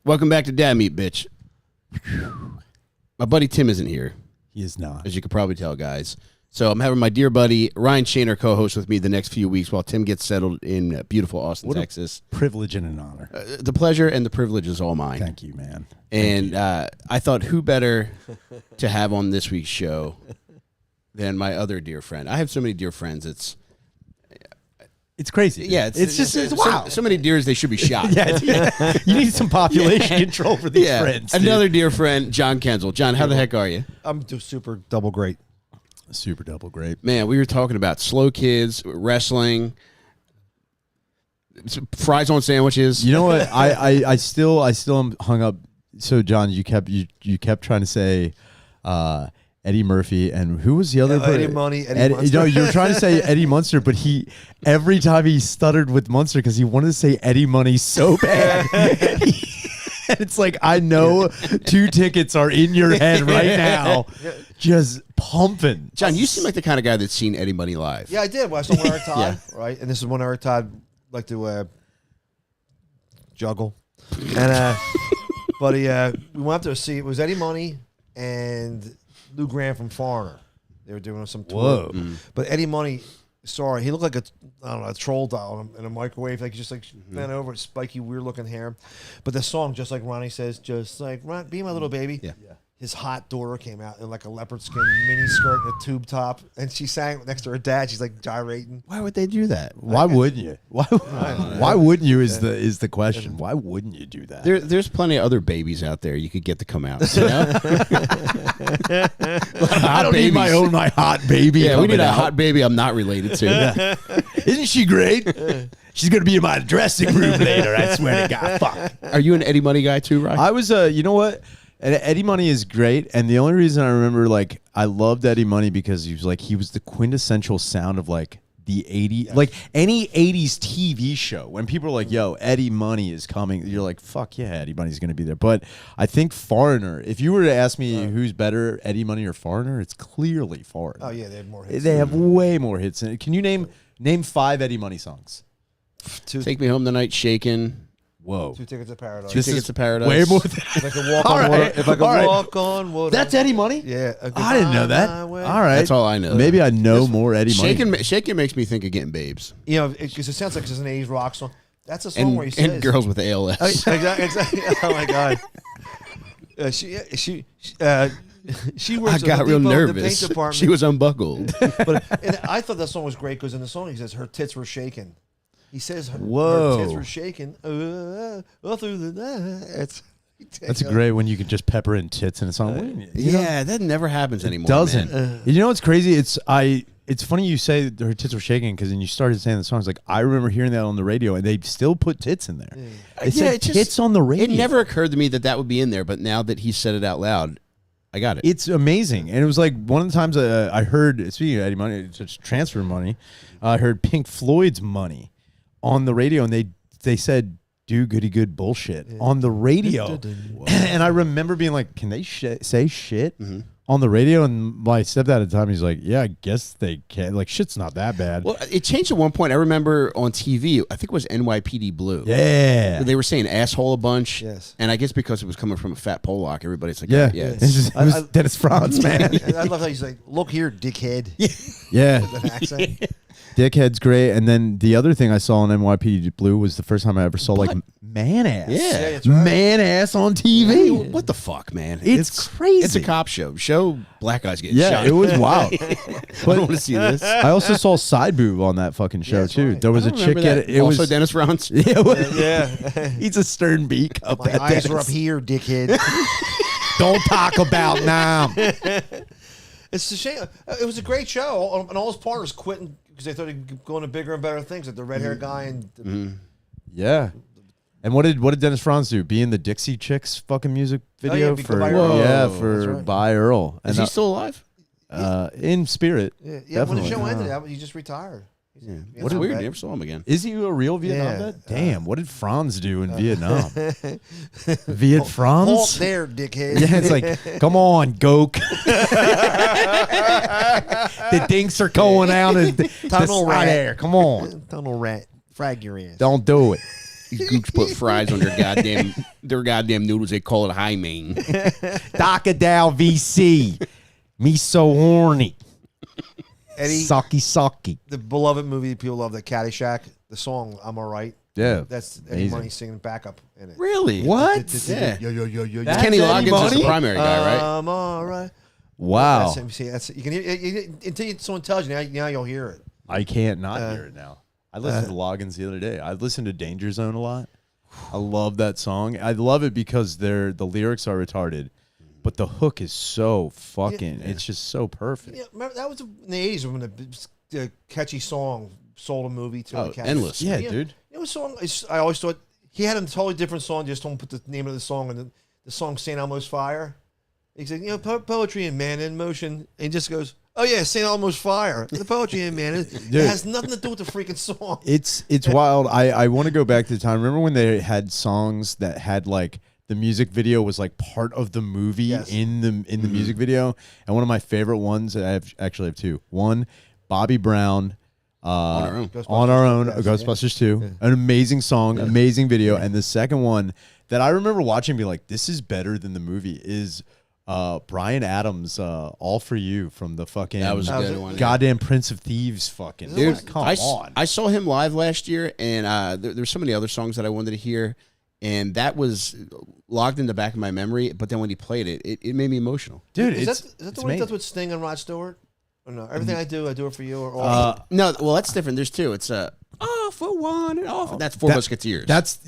Welcome back to Dad Meat, bitch. My buddy Tim isn't here. He is not. As you could probably tell, guys. So I'm having my dear buddy Ryan Shaner co-host with me the next few weeks while Tim gets settled in beautiful Austin, Texas. Privilege and an honor. The pleasure and the privilege is all mine. Thank you, man. And I thought who better to have on this week's show than my other dear friend. I have so many dear friends. It's crazy. Yeah, it's wow. So many deers they should be shot. yeah. You need some population control for these friends. Dude. Another dear friend, John Kensil. John, how the heck are you? I'm just super double great. Super double great. Man, we were talking about slow kids, wrestling, fries on sandwiches. You know what? I still am hung up. So John, you kept trying to say Eddie Murphy, and who was the other? Eddie Money, Eddie Munster. No, you were trying to say Eddie Munster, but every time he stuttered with Munster because he wanted to say Eddie Money so bad. And it's like, I know 2 tickets are in your head right now, just pumping. John, you seem like the kind of guy that's seen Eddie Money live. Yeah, I did. Well, I saw when Eric Todd, right? And this is when Eric Todd liked to juggle. And but we went up to see, it was Eddie Money and Lou Graham from Foreigner. They were doing some tour. Whoa. But Eddie Money, sorry, he looked like a troll doll in a microwave, like just like bent over, spiky, weird looking hair. But the song, just like Ronnie says, just like Be My Little Baby. Yeah. His hot daughter came out in like a leopard skin mini skirt and a tube top, and she sang next to her dad. She's like gyrating. Why would they do that? Why wouldn't you? Why wouldn't you is the question. Why wouldn't you do that? There's plenty of other babies out there you could get to come out. You know? I don't need my hot baby. Yeah, we need a hot baby I'm not related to. Yeah. Isn't she great? She's gonna be in my dressing room later. I swear to God. Fuck. Are you an Eddie Money guy too, Ryan? I was. You know what? Eddie Money is great, and the only reason I remember, like, I loved Eddie Money because he was the quintessential sound of like the 80s, like any 80s TV show. When people are like, "Yo, Eddie Money is coming," you're like, "Fuck yeah, Eddie Money's gonna be there." But I think Foreigner. If you were to ask me who's better, Eddie Money or Foreigner, it's clearly Foreigner. Oh yeah, they have more hits. They have way more hits. Can you name 5 Eddie Money songs? Take Me Home Tonight, Shakin'. Whoa. 2 Tickets to Paradise. 2 Tickets to Paradise. Way more. If I could walk on water. If I could walk on water. That's Eddie Money? Yeah. I didn't know that. All right. That's all I know. Maybe I know more Eddie Money. Shakin' makes me think of Getting Babes. You know, because it sounds like it's an 80s rock song. That's a song where he says. And Girls with ALS. Exactly. Oh, my God. She works I got real nervous. The paint department. She was unbuckled. And I thought that song was great because in the song he says her tits were shaking. He says her tits were shaking all through the night. That's great when you can just pepper in tits in a song. That never happens anymore. Doesn't. You know what's crazy? It's funny you say her tits were shaking because then you started saying the songs like I remember hearing that on the radio and they still put tits in there. They said tits on the radio. It never occurred to me that would be in there, but now that he said it out loud, I got it. It's amazing. And it was like one of the times I heard, speaking of Eddie Money, it's transfer money, I heard Pink Floyd's Money on the radio, and they said, "Do goody good bullshit" on the radio. And I remember being like, can they say shit on the radio? And my stepdad at the time, he's like, yeah, I guess they can. Like, shit's not that bad. Well, it changed at one point. I remember on TV, I think it was NYPD Blue. Yeah. They were saying asshole a bunch. Yes. And I guess because it was coming from a fat Pollock, everybody's like, yeah. Yeah. It was Dennis Franz, man. I love how he's like, look here, dickhead. Yeah. With an accent. Dickhead's great. And then the other thing I saw on NYPD Blue was the first time I ever saw like man ass. Yeah, that's right. Man ass on TV. What the fuck, man? It's crazy. It's a cop show. Show black guys getting yeah, shot. it was wild. I don't want to see this. I also saw Side Boob on that fucking show too. right. There was a chick it also was Dennis Franz. Yeah. He's a stern beak up My that eyes Dennis. are up here, dickhead. Don't talk about now. It's a shame. It was a great show, and all his partners quitting because they thought he'd go into bigger and better things, like the red hair guy and. Yeah. And what did Dennis Franz do? Be in the Dixie Chicks fucking music video for By Earl. for By Earl. Is he still alive? In spirit. Yeah. When the show ended, he just retired. Yeah. What's weird? Never saw him again. Is he a real Vietnam vet? Damn, what did Franz do in Vietnam? Viet Franz? Halt there, dickhead. Yeah, it's like, come on, Goke. The dinks are going out. Tunnel rat. There. Come on. Tunnel rat. Frag your ass. Don't do it. These gooks put fries on their goddamn noodles. They call it high main. Down VC. Me so horny. Eddie, Socky. the beloved movie that people love, the Caddyshack, the song "I'm Alright." Yeah. That's Eddie Money singing backup in it. Really? What? Yeah. Yo. That's Kenny Eddie Loggins is Money? the primary guy, right? I'm alright. Wow. That's him. See, that's you can hear, until someone tells you now you'll hear it. I can't not hear it now. I listened to Loggins the other day. I listened to Danger Zone a lot. I love that song. I love it because the lyrics are retarded, but the hook is so fucking. It's just so perfect. Yeah, remember that was in the '80s when the catchy song sold a movie to Oh, a cat. endless. Yeah, dude. It was song. I always thought he had a totally different song. Just don't put the name of the song and the song "St. Elmo's Fire." He said, poetry and man in motion, and he just goes, "Oh yeah, St. Elmo's Fire." The poetry and man, it has nothing to do with the freaking song. It's wild. I want to go back to the time. Remember when they had songs that had like the music video was like part of the movie in the music video, and one of my favorite ones. I actually have two. One, Bobby Brown. On our own, Ghostbusters 2, an amazing song, amazing video, and the second one that I remember watching, and be like, "This is better than the movie." Is Bryan Adams, "All for You" from the fucking That was a good one. goddamn Prince of Thieves, fucking Dude, come on. I saw him live last year, and there's so many other songs that I wanted to hear, and that was logged in the back of my memory. But then when he played it, it made me emotional. Dude, Is it's that the one that's with Sting and Rod Stewart? Or no, everything I do it for you. Or No, well, that's different. There's two. It's all for one and all for that's Four Musketeers. That's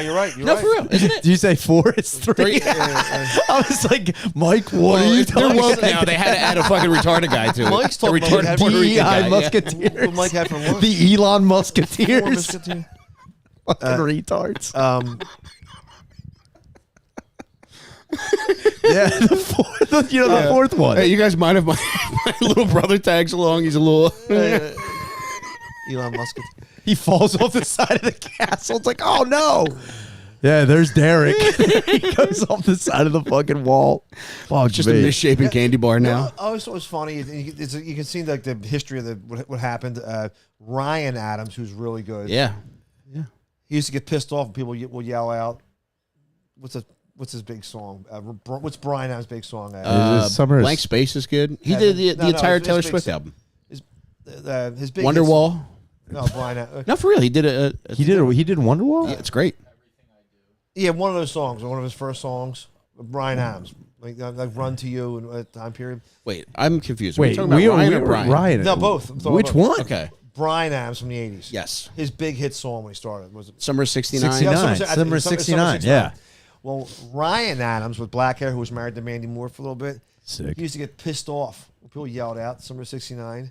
you're right. You're no, right. for real, isn't it? Do you say 4? It's 3. Three? I was like, Mike, what are you They're talking woke about? now. They had to add a fucking retarded guy to it. Mike's a talking about retarded Puerto Rican guy. DEI Musketeers. What Mike had for lunch? The Elon Four Musketeers. Musketeers. Fucking retards. Yeah, the fourth one. Hey, you guys mind if my little brother tags along? He's a little. Elon Musk. He falls off the side of the castle. It's like, oh no. Yeah, there's Derek. He goes off the side of the fucking wall. Oh, Just a misshapen candy bar now. I always thought it was funny. You can see like the history of what happened. Bryan Adams, who's really good. Yeah. He used to get pissed off and people will yell out, What's his big song? What's Bryan Adams' big song? Blank Space is good. He did the entire Taylor Swift album. His big Wonderwall. No, Bryan Adams. No, for real. He did He did Wonderwall? Yeah, it's great. Yeah, one of those songs, one of his first songs. Bryan Adams, like "Run to You" and that time period. Wait, I'm confused. Wait, are we talking about Ryan or Brian? Ryan. No, both. Which one? Okay. Bryan Adams from the '80s. Yes. His big hit song when he started was Summer '69. 69. Yeah, Summer 69, yeah. Well, Bryan Adams with black hair, who was married to Mandy Moore for a little bit, Sick. he used to get pissed off when people yelled out "Summer '69,"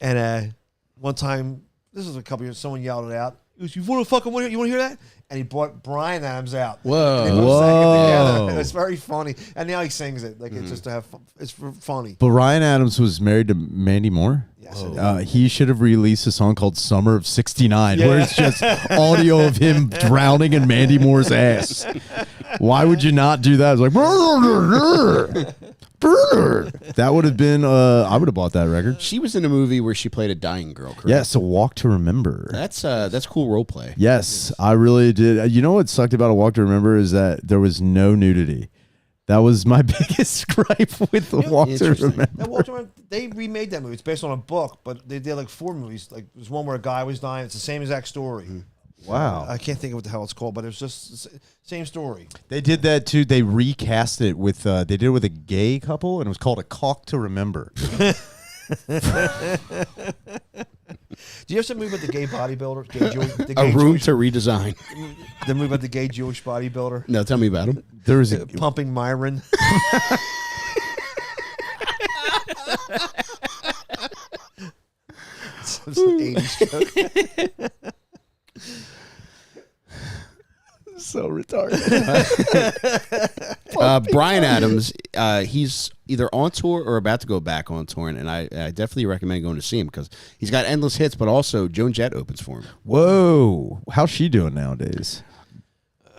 and one time, this was a couple years, someone yelled it out. He goes, you want to hear that? And he brought Bryan Adams out. Whoa. And they both sang it together. It's very funny, and now he sings it like it's just to have fun. It's funny. But Bryan Adams was married to Mandy Moore? Yes. He should have released a song called Summer of '69, where it's just audio of him drowning in Mandy Moore's ass. Why would you not do that? It's like, that would have been, I would have bought that record. She was in a movie where she played a dying girl, correct? Yes, A Walk to Remember. That's cool role play. Yes, I really did. You know what sucked about A Walk to Remember is that there was no nudity. That was my biggest gripe with The Walk to Remember. That Walk to Remember, they remade that movie. It's based on a book, but they did like 4 movies. Like there's one where a guy was dying. It's the same exact story. Wow. I can't think of what the hell it's called, but it's just the same story. They did that too. They recast it with, they did it with a gay couple, and it was called A Cock to Remember. Do you ever see the movie about the gay bodybuilder? The A gay Room Jewish, to Redesign. the movie about the gay Jewish bodybuilder? No, tell me about him. There was a Pumping Myron. Some 80s joke. so retarded. Bryan Adams, he's either on tour or about to go back on tour, and I definitely recommend going to see him because he's got endless hits, but also Joan Jett opens for him. Whoa. How's she doing nowadays?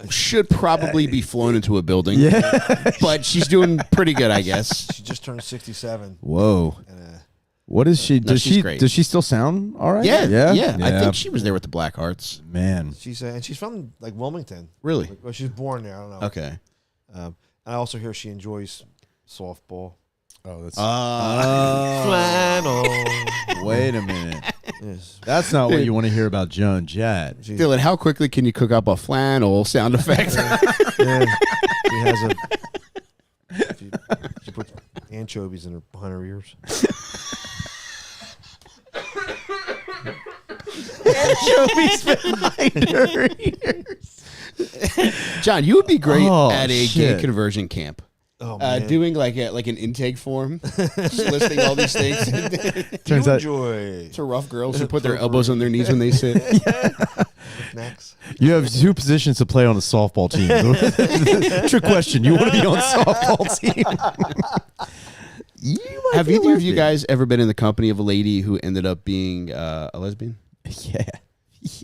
Should probably be flown into a building. Yeah. But she's doing pretty good, I guess. She just turned 67. Whoa. And, What is she? No, she's great. Does she still sound all right? Yeah. I think she was there with the Black Hearts. Man, And she's from like Wilmington. Really? Well, she was born there. I don't know. Okay. I also hear she enjoys softball. oh, that's Flannel. wait a minute. Yes. That's not what you want to hear about Joan Jett. Dylan, how quickly can you cook up a flannel sound effect? Yeah. She has a. She puts anchovies in her behind her ears. Anchovies behind her ears. John, you would be great at a shit. gay conversion camp. Oh, man. Doing like an intake form, just listing all these things. Turns out Enjoy. To rough girls who put their elbows on their knees when they sit. Next. you have 2 positions to play on a softball team. Trick question: you want to be on a softball team? Have either of you guys ever been in the company of a lady who ended up being a lesbian? Yeah.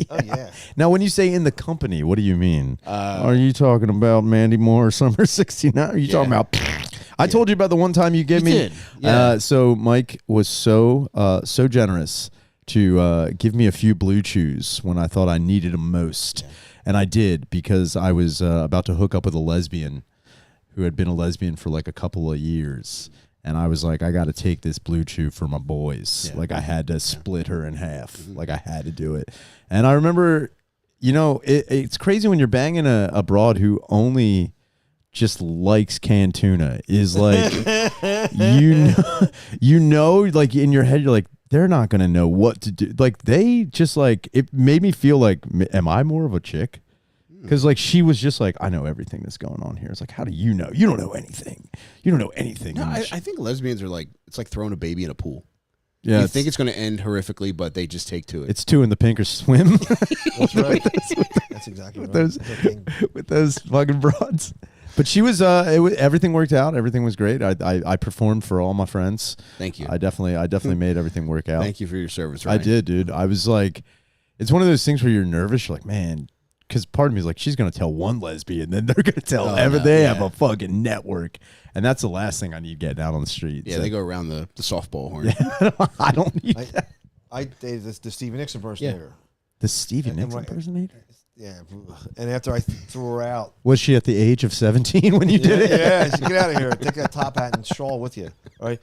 Oh, yeah. Now, when you say in the company, what do you mean? Are you talking about Mandy Moore, Summer '69? Are you talking about? I told you about the one time you gave me. Did. Yeah. So Mike was so generous to give me a few Blue Chews when I thought I needed them most, and I did because I was about to hook up with a lesbian who had been a lesbian for like a couple of years. And I was like, I got to take this Blue Chew for my boys. Yeah. Like, I had to split her in half. Mm-hmm. Like, I had to do it. And I remember, it's crazy when you're banging a broad who only just likes canned tuna. Is like, like, in your head, you're like, they're not going to know what to do. Like, they just, like, it made me feel like, am I more of a chick? Because, like, she was just like, I know everything that's going on here. It's like, how do you know? You don't know anything. You don't know anything. No, I think lesbians are like, it's like throwing a baby in a pool. Yeah, you think it's going to end horrifically, but they just take to it. It's 2 in the pink or swim. That's right. That's exactly right. With those fucking broads. But she was, everything worked out. Everything was great. I performed for all my friends. Thank you. I definitely made everything work out. Thank you for your service, Ryan. I did, dude. I was like, it's one of those things where you're nervous. You're like, man. Because part of me is like, she's going to tell one lesbian, then they're going to tell they have a fucking network. And that's the last thing I need getting out on the street. Yeah, so. They go around the softball horn. Yeah, I don't need that. I dated the Stevie Nicks impersonator. Yeah. The Stevie Nicks impersonator? Yeah. And after I threw her out. Was she at the age of 17 when you did it? Yeah, she get out of here. Take that top hat and shawl with you. All right.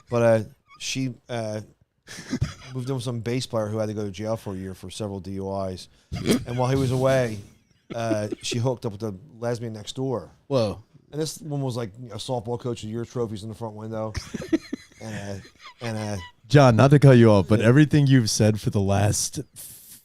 But she moved in with some bass player who had to go to jail for a year for several DUIs. And while he was away, she hooked up with the lesbian next door. Whoa. And this one was like a softball coach of the year trophies in the front window. and John, not to cut you off, but everything you've said for the last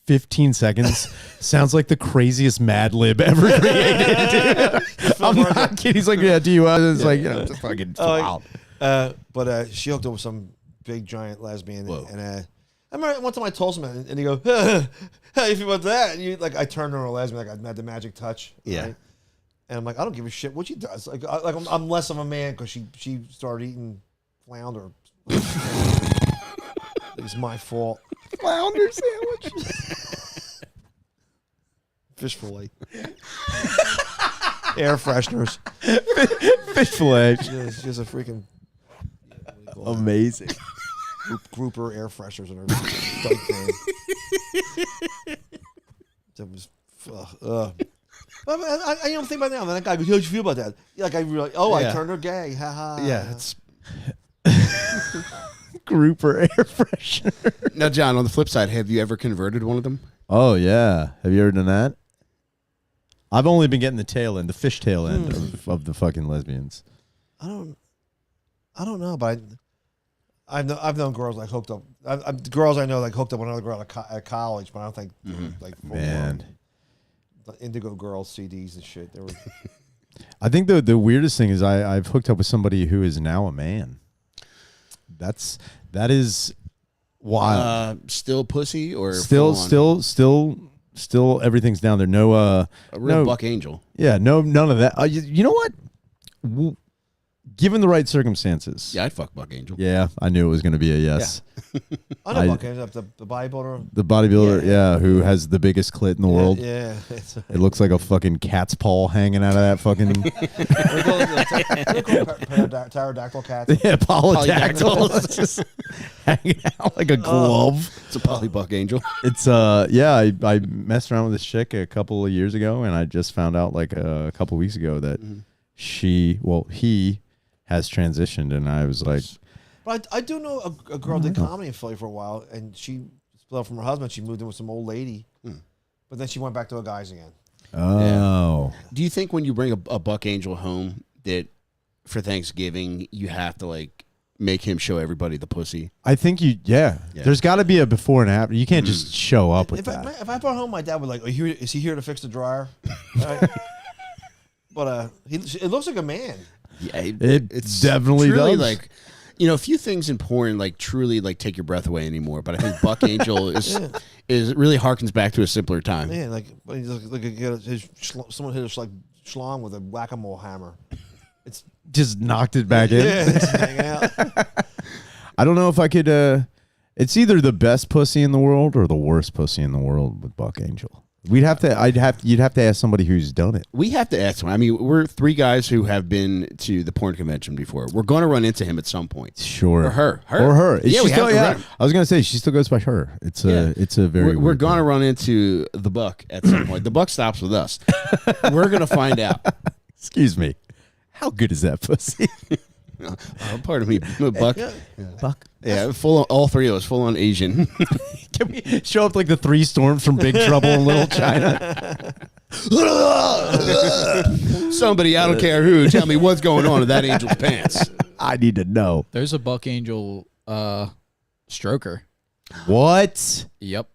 15 seconds sounds like the craziest Mad Lib ever created. I'm not kidding. He's like, yeah, DUI. It's like, just fucking wild. But she hooked up with some big giant lesbian. Whoa. And I remember one time I told him, and he goes, how you feel about that? And I turned her on a lesbian, like I had the magic touch. Yeah. Right? And I'm like, I don't give a shit what she does. Like I'm less of a man because she started eating flounder. It's my fault. Flounder sandwich. Fish fillet. Air fresheners. Fish fillet. Just a freaking amazing. Grouper air fresheners in her tight thing. That was I don't think about it now. That guy goes, how'd you feel about that? Like I realized, I turned her gay. Ha ha. Yeah, it's grouper air freshener. Now, John, on the flip side, have you ever converted one of them? Oh yeah. Have you ever done that? I've only been getting the tail end, the fish tail end of the fucking lesbians. I don't know, but I've known girls like hooked up. Girls I know like hooked up with another girl at college, but I don't think like man. Indigo Girls CDs and shit. They were. I think the weirdest thing is I've hooked up with somebody who is now a man. That is wild. Still pussy or still everything's down there. No a real buck angel. Yeah, none of that. You know what? Given the right circumstances. Yeah, I'd fuck Buck Angel. Yeah, I knew it was going to be a yes. I know Buck Angel, the bodybuilder. The bodybuilder, yeah, who has the biggest clit in the world. Yeah. It looks like a fucking cat's paw hanging out of that fucking... Pterodactyl cats. Yeah, polydactyl. Just hanging out like a glove. It's a poly Buck Angel. It's, yeah, I messed around with this chick a couple of years ago, and I just found out like a couple of weeks ago that he has transitioned, and I was like... But I do know a girl did comedy in Philly for a while, and she split up from her husband. She moved in with some old lady, but then she went back to her guys again. Oh. Yeah. Do you think when you bring a Buck Angel home that for Thanksgiving you have to like make him show everybody the pussy? I think yeah. There's got to be a before and after. You can't just show up with that. If I brought home, my dad would like, is he here to fix the dryer? But it looks like a man. Yeah, it's definitely truly does. Like, a few things in porn like truly like take your breath away anymore. But I think Buck Angel is really harkens back to a simpler time. Yeah, like someone hit a schlong with a whack-a-mole hammer. It's just knocked it back in. Yeah, it's hanging out. I don't know if I could. It's either the best pussy in the world or the worst pussy in the world with Buck Angel. You'd have to ask somebody who's done it. We have to ask him. I mean, we're three guys who have been to the porn convention before. We're going to run into him at some point. Sure. Or her. Or her. Yeah, we have to run. I was going to say, she still goes by her. It's a very We're going to run into the Buck at some point. The Buck stops with us. We're going to find out. Excuse me. How good is that pussy? Pardon me, Buck. Yeah. Buck. Yeah, full on, all three of us, full on Asian. Can we show up like the three storms from Big Trouble in Little China? Somebody, I don't care who, tell me what's going on in that angel's pants. I need to know. There's a Buck Angel stroker. What? Yep.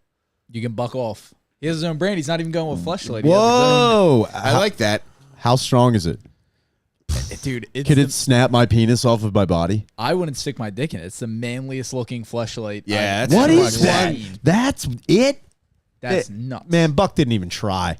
You can buck off. He has his own brand. He's not even going with fleshlight. Whoa. I like that. How strong is it? Dude, Could it snap my penis off of my body? I wouldn't stick my dick in it. It's the manliest looking fleshlight. Yeah, What is I've that? seen. That's it? That's nuts. Man, Buck didn't even try.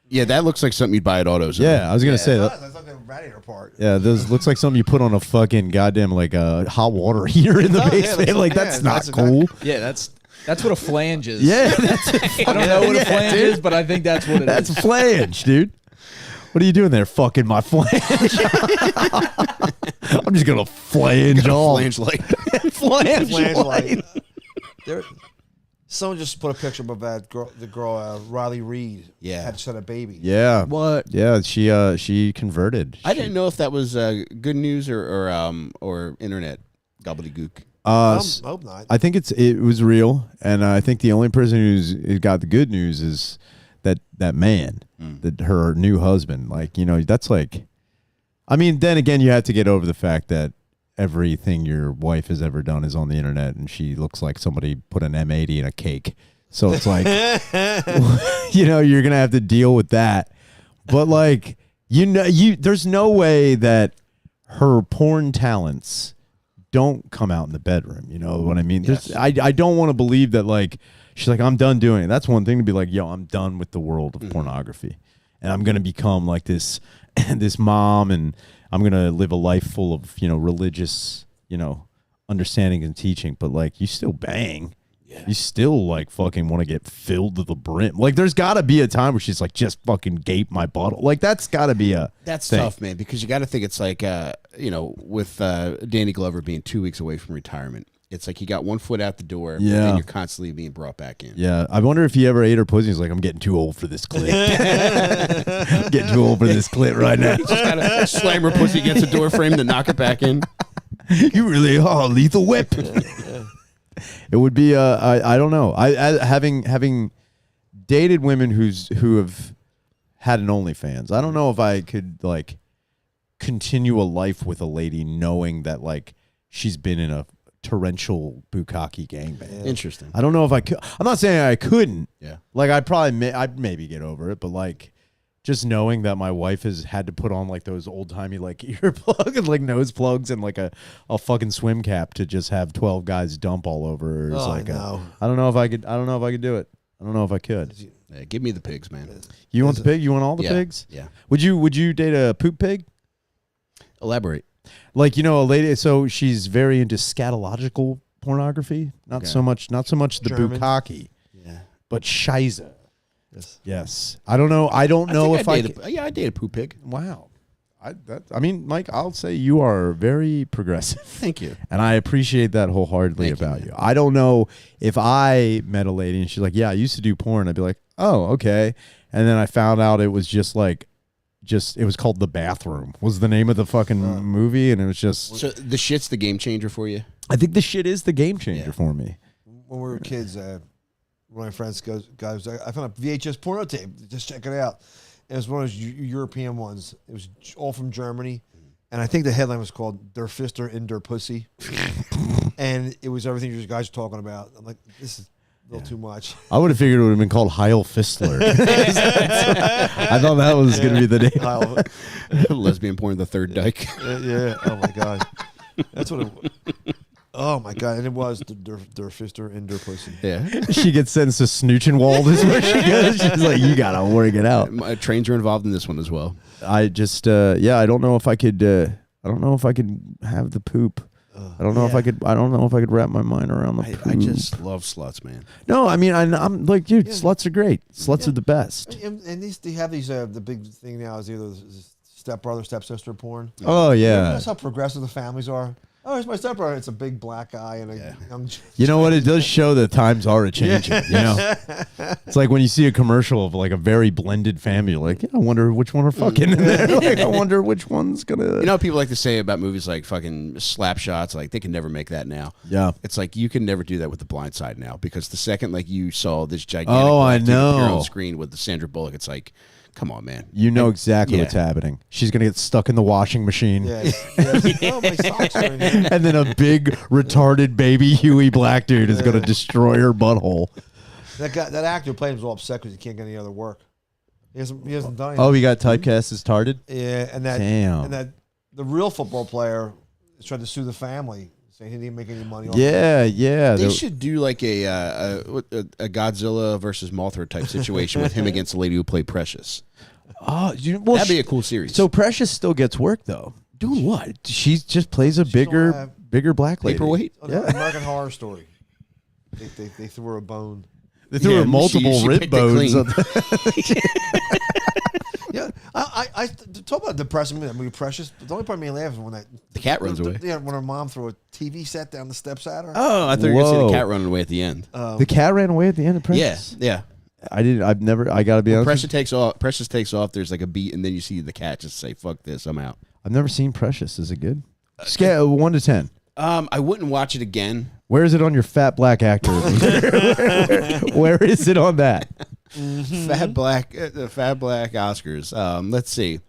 Yeah, that looks like something you'd buy at AutoZone. Yeah, I was going to say that. That's like the radiator part. Yeah, this looks like something you put on a fucking goddamn like a hot water heater in the basement. That's not cool. Yeah, that's what a flange is. Yeah, I don't know what a flange is, but I think that's what it is. that's a flange, dude. What are you doing there, fucking my flange? I'm just gonna flange off. Flange light. Flange light. Someone just put a picture of that girl, the girl Riley Reid. Yeah. Had just had a baby. Yeah. What? Yeah, she converted. I didn't know if that was good news or internet gobbledygook. I hope not. I think it was real, and I think the only person who's got the good news is that man, that her new husband. Like, that's like, I mean, then again, you have to get over the fact that everything your wife has ever done is on the internet, and she looks like somebody put an M80 in a cake. So it's like, you're gonna have to deal with that. But like, there's no way that her porn talents don't come out in the bedroom. You know what I mean? Yes. I don't want to believe that like she's like, I'm done doing it. That's one thing to be like, yo, I'm done with the world of pornography, and I'm gonna become like this mom, and I'm gonna live a life full of religious understanding and teaching. But like, you still bang. Yeah. You still like fucking want to get filled to the brim. Like, there's got to be a time where she's like, just fucking gape my bottle. Like, that's got to be a thing. Tough, man, because you got to think it's like with Danny Glover being 2 weeks away from retirement. It's like he got 1 foot out the door, but then you're constantly being brought back in. Yeah, I wonder if he ever ate her pussy. He's like, I'm getting too old for this clit. I'm getting too old for this clit right now. Just gotta slam her pussy against the door frame to knock it back in. You really lethal whip. It would be I don't know. I having dated women who have had an OnlyFans. I don't know if I could like continue a life with a lady knowing that like she's been in a torrential bukkake gangbang. Interesting. I don't know if I could. I'm not saying I couldn't. Yeah. Like I'd maybe get over it, but like just knowing that my wife has had to put on like those old timey like earplugs and like nose plugs and like a fucking swim cap to just have 12 guys dump all over her is like I don't know if I could do it. I don't know if I could. Yeah, give me the pigs, man. You want the pig? You want all the pigs? Yeah. Would you date a poop pig? Elaborate. Like, you know, a lady, so she's very into scatological pornography. Not so much the German. bukkake, Yeah. but Scheisse. Yes. Yes. I don't know. I don't know if I I dated Poo Pig. wow. I mean, Mike, I'll say you are very progressive. Thank you. And I appreciate that wholeheartedly Thank you, about man. you. I don't know if I met a lady and she's like, yeah, I used to do porn. I'd be like, oh, okay. And then I found out it was just like, it was called The Bathroom was the name of the fucking movie. And it was just, So the shit's the game changer for you. I think the shit is the game changer for me. When we were kids, one of my friends goes, I found a VHS porno tape. Just check it out. It was one of those European ones. It was all from Germany. And I think the headline was called Der Fister in der Pussy. And it was everything you guys were talking about. I'm like, this is a little too much. I would have figured it would have been called Heil Fistler. I thought that was going to be the name. Lesbian porn, the third dyke. Yeah. Oh, my God. That's what it was. Oh, my God. And it was Der Fister in der Pussy. Yeah. She gets sentenced to Snoochenwald is where she goes. She's like, you got to work it out. Trains are involved in this one as well. I just, I don't know if I could, have the poop. I don't know if I could wrap my mind around the poop. I just love sluts, man. No, I mean, I'm like, dude, sluts are great. Sluts are the best. And they have these, the big thing now is either stepbrother, stepsister porn. Oh, yeah. That's how progressive the families are. Oh, it's my stepbrother. It's a big black guy and a young. You know what? It does show that times are a changing. You know, it's like when you see a commercial of like a very blended family. You're like, yeah, I wonder which one are fucking in there. Like, I wonder which one's gonna. You know what people like to say about movies like fucking slap shots? Like they can never make that now. Yeah, it's like you can never do that with The Blind Side now because the second like you saw this gigantic I black dude appear know on screen with the Sandra Bullock, it's like, come on, man. You know exactly what's happening. She's gonna get stuck in the washing machine. Yes. Oh, my socks are in here. And then a big retarded baby Huey black dude is gonna destroy her butthole. That actor who played him was all upset because he can't get any other work. He hasn't done anything. Oh, he got typecast as tarded. Yeah, and that the real football player is trying to sue the family, saying he didn't make any money. Yeah. They should do like a Godzilla versus Mothra type situation with him against the lady who played Precious. Oh, that'd be a cool series. So Precious still gets work though. Doing what? She just plays a bigger black lady. Paperweight? Yeah. American Horror Story. They threw her a bone. They threw her multiple rib bones. Yeah, I talk about depressing that movie Precious. But the only part of me laughs is when the cat runs away. Yeah, when her mom threw a TV set down the steps at her. Oh, I thought you were going to see the cat running away at the end. The cat ran away at the end of Precious. Yeah. I gotta be honest. Precious takes off. There's like a beat, and then you see the cat just say, "Fuck this, I'm out." I've never seen Precious. Is it good? Scale 1 to 10. I wouldn't watch it again. Where is it on your fat black actor? Where is it on that? Fat black Oscars. Let's see.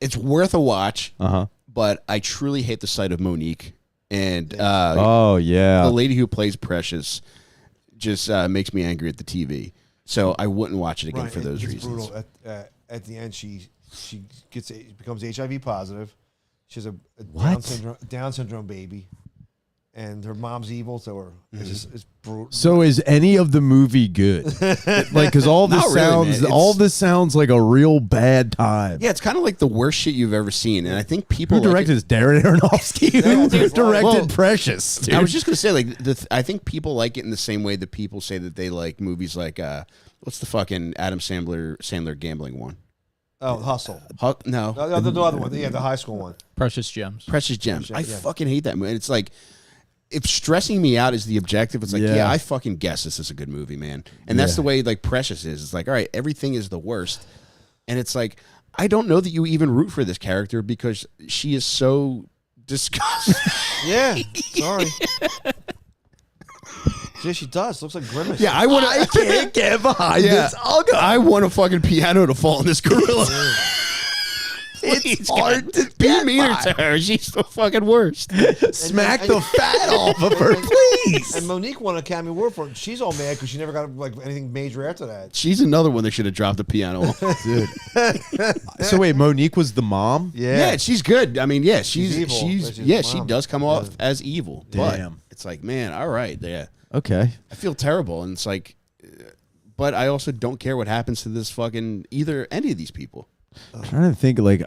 It's worth a watch. But I truly hate the sight of Monique and the lady who plays Precious just makes me angry at the TV. So I wouldn't watch it again for those reasons. Brutal. At the end, she becomes HIV positive. She has a Down syndrome baby, and her mom's evil. So it's brutal. So is any of the movie good? Like, because all this sounds like a real bad time. Yeah, it's kind of like the worst shit you've ever seen, and I think people who directed is Darren Aronofsky, who directed Precious. Dude. I was just gonna say, like, I think people like it in the same way that people say that they like movies like what's the fucking Adam Sandler gambling one? Oh, Hustle. No, the other one. Yeah, the high school one. Precious Gems. I fucking hate that movie. It's like, if stressing me out is the objective, it's like, I fucking guess this is a good movie, man. And that's the way like Precious is. It's like, all right, everything is the worst, and it's like, I don't know that you even root for this character because she is so disgusting. Yeah, sorry. Yeah, she does. Looks like Grimace. Yeah, I can't get behind this. I want a fucking piano to fall in this gorilla. It's hard to be meaner to her. She's the fucking worst. Smack the fat off of her, please. And Monique won an Academy Award for it. She's all mad because she never got like anything major after that. She's another one they should have dropped the piano on. Dude. So wait, Monique was the mom? Yeah, she's good. I mean, yeah, she's evil, she does come off as evil. Damn. But it's like, man, all right, yeah. Okay. I feel terrible, and it's like, but I also don't care what happens to this fucking any of these people. I'm trying to think, like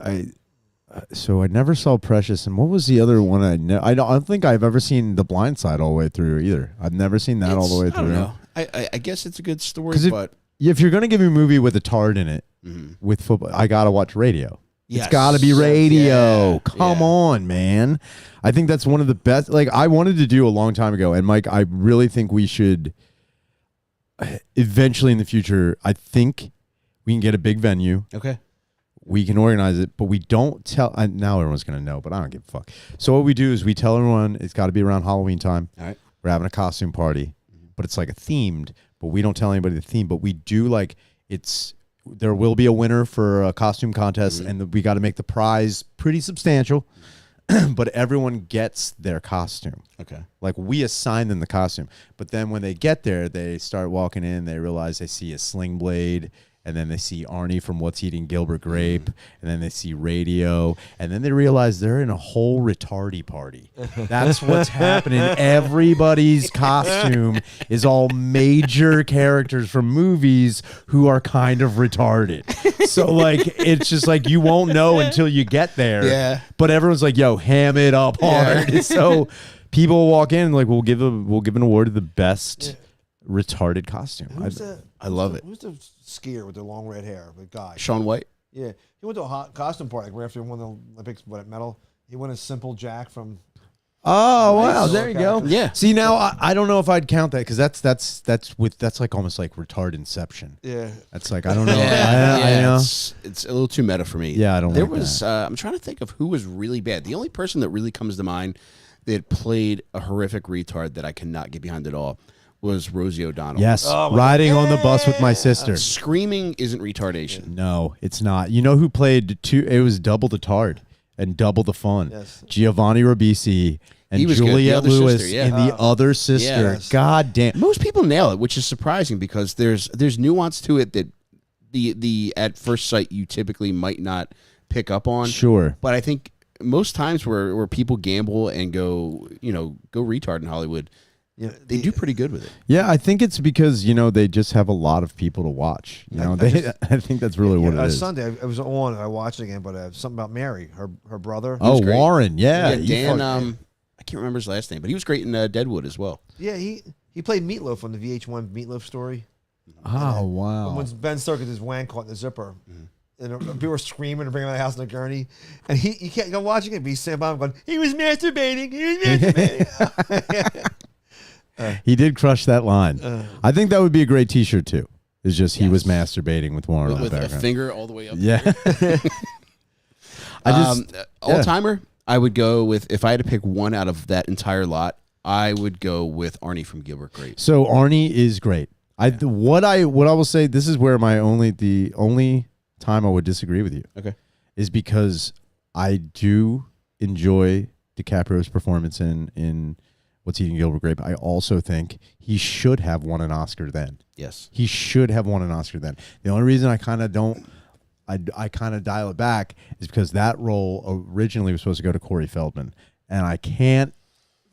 So I never saw Precious, and what was the other one? I don't think I've ever seen The Blind Side all the way through either. I've never seen that all the way through. I don't know. I guess it's a good story, but if you're gonna give me a movie with a tard in it with football, I gotta watch Radio. Yes. It's gotta be Radio. Come on, man. I think that's one of the best. Like I wanted to do a long time ago, and Mike, I really think we should eventually in the future. I think we can get a big venue. Okay. We can organize it, but we don't tell. Now everyone's going to know, but I don't give a fuck. So what we do is we tell everyone it's got to be around Halloween time. All right. We're having a costume party, but it's like a themed, but we don't tell anybody the theme, but we do like there will be a winner for a costume contest, and we got to make the prize pretty substantial, but everyone gets their costume. Okay. Like we assign them the costume, but then when they get there, they start walking in, they realize they see a sling blade, and then they see Arnie from What's Eating Gilbert Grape, and then they see Radio, and then they realize they're in a whole retardy party. That's what's happening. Everybody's costume is all major characters from movies who are kind of retarded. So, like, it's just like you won't know until you get there. Yeah. But everyone's like, yo, ham it up hard. Yeah. So people walk in, like, we'll give an award to the best retarded costume. I love it. Who's the skier with the long red hair? The guy. Shaun White. Yeah, he went to a hot costume party like right after he won the Olympics. What at medal? He won a Simple Jack from. Oh wow! There you go. Yeah. See now, I don't know if I'd count that because that's like almost like retard Inception. Yeah. That's like I don't know. I know. It's a little too meta for me. Yeah, I don't. There like was. that. I'm trying to think of who was really bad. The only person that really comes to mind that played a horrific retard that I cannot get behind at all was Rosie O'Donnell. Yes, riding on the bus with my sister. Screaming isn't retardation. No, it's not. You know who played two? It was double the tard and double the fun. Yes. Giovanni Ribisi and Juliette Lewis and the other sister. Yes. God damn. Most people nail it, which is surprising because there's nuance to it that the at first sight you typically might not pick up on. Sure. But I think most times where people gamble and go retard in Hollywood, they do pretty good with it. Yeah, I think it's because they just have a lot of people to watch. I think that's really what it is. Sunday, I was on. I watched it again, but something about Mary, her brother. Oh, Warren, yeah. Dan. I can't remember his last name, but he was great in Deadwood as well. Yeah, he played Meatloaf on the VH1 Meatloaf story. Oh wow! When Ben Stiller gets his wang caught in the zipper. And people were screaming and bringing him out of the house in a gurney. And he can't go watching it, but he's sitting by him going, he was masturbating. He did crush that line. I think that would be a great T-shirt too. It's just he was masturbating with Warren with a finger all the way up. Yeah. All timer. I would go with, if I had to pick one out of that entire lot, I would go with Arnie from Gilbert Grape. So Arnie is great. What I will say, this is where the only time I would disagree with you. Okay. Is because I do enjoy DiCaprio's performance in What's Eating Gilbert Grape. I also think he should have won an Oscar then. Yes. He should have won an Oscar then. The only reason I kind of don't, I kind of dial it back is because that role originally was supposed to go to Corey Feldman. And I can't,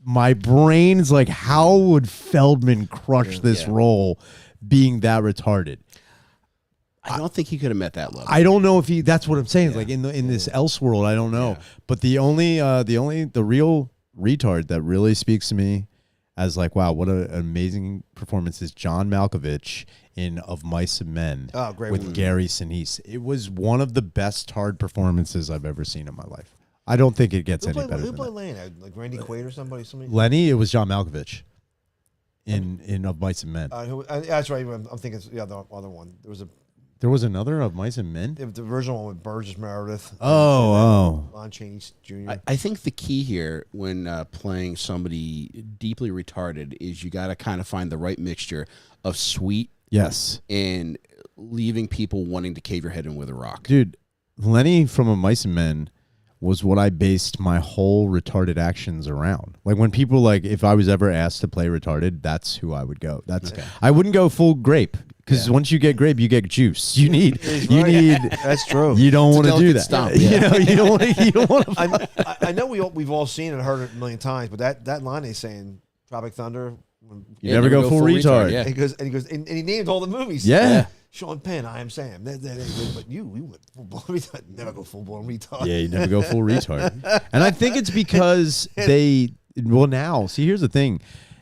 my brain's like, how would Feldman crush this role being that retarded? I don't think he could have met that level. I don't know if he. That's what I'm saying. Like in this Elseworld, I don't know. Yeah. But the real retard that really speaks to me as like, wow, what an amazing performance is John Malkovich in Of Mice and Men with Gary Sinise. It was one of the best hard performances I've ever seen in my life. I don't think it gets any better. Who played Lenny? Like Randy Quaid or somebody? Lenny, it was John Malkovich in Of Mice and Men. That's right. I'm thinking the other one. There was another Of Mice and Men? The original one with Burgess Meredith. Lon Chaney Jr. I think the key here when playing somebody deeply retarded is you got to kind of find the right mixture of sweet and leaving people wanting to cave your head in with a rock. Dude, Lenny from Of Mice and Men was what I based my whole retarded actions around. Like when people if I was ever asked to play retarded, that's who I would go. I wouldn't go full grape. Because once you get grape, you get juice. You need. That's true. You don't want to do that. Stomp, yeah. You don't want to. I know we've all seen it and heard it a million times, but that line he's saying, Tropic Thunder. You never go full retard. Yeah. And he goes, and he named all the movies. Yeah. Sean Penn, I am Sam. But we went full blown retard. Never go full blown retard. Yeah, you never go full retard. And I think it's because now, see, here's the thing.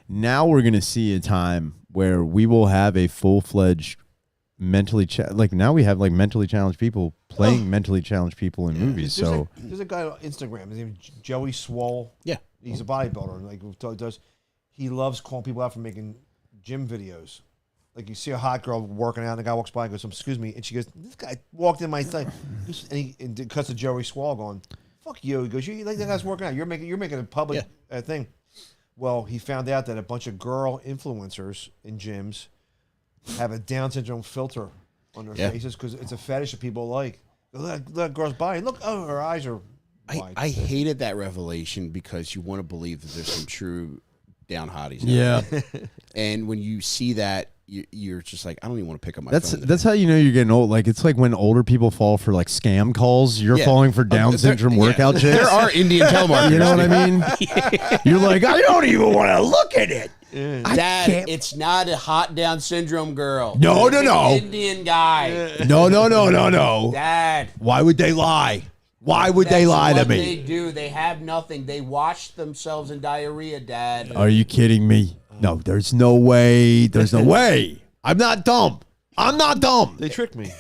Now we're going to see a time where we will have a full-fledged mentally now we have like mentally challenged people playing mentally challenged people in movies. There's a guy on Instagram. His name is Joey Swole. Yeah. He's a bodybuilder. Like he loves calling people out for making gym videos. Like you see a hot girl working out, and the guy walks by and goes, "Excuse me," and she goes, "This guy walked in my thing," and he cuts to Joey Swall going, "Fuck you." He goes, "You like that guy's working out? You're making a public thing." Well, he found out that a bunch of girl influencers in gyms have a Down syndrome filter on their faces because it's a fetish that people like. Look that girl's body. Look, her eyes are wide. I hated that revelation because you want to believe that there's some true down hotties. Yeah. And when you see that, you're just like, I don't even want to pick up my phone. That's how you know you're getting old. Like, it's like when older people fall for like scam calls. You're falling for Down syndrome workout chicks. There are Indian telemarketers. You know what I mean? You're like, I don't even want to look at it. Dad, it's not a hot Down syndrome girl. No. It's an Indian guy. No. Dad. Why would they lie? Why would they lie to me? They do. They have nothing. They wash themselves in diarrhea, Dad. Are you kidding me? No, there's no way. There's no way. I'm not dumb. They tricked me.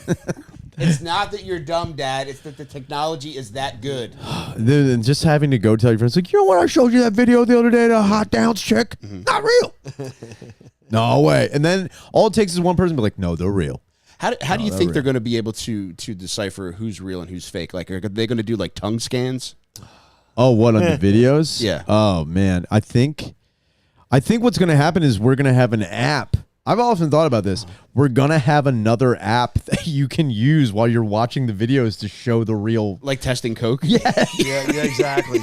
It's not that you're dumb, Dad. It's that the technology is that good. Then just having to go tell your friends, like, you know what? I showed you that video the other day, the hot Downs chick. Not real. No way. And then all it takes is one person to be like, no, they're real. How do you think they're going to be able to decipher who's real and who's fake? Like, are they going to do like tongue scans? Oh, what, on the videos? Yeah. Oh, man. I think what's going to happen is we're going to have an app. I've often thought about this. We're going to have another app that you can use while you're watching the videos to show the real. Like testing Coke? Yeah. yeah, exactly.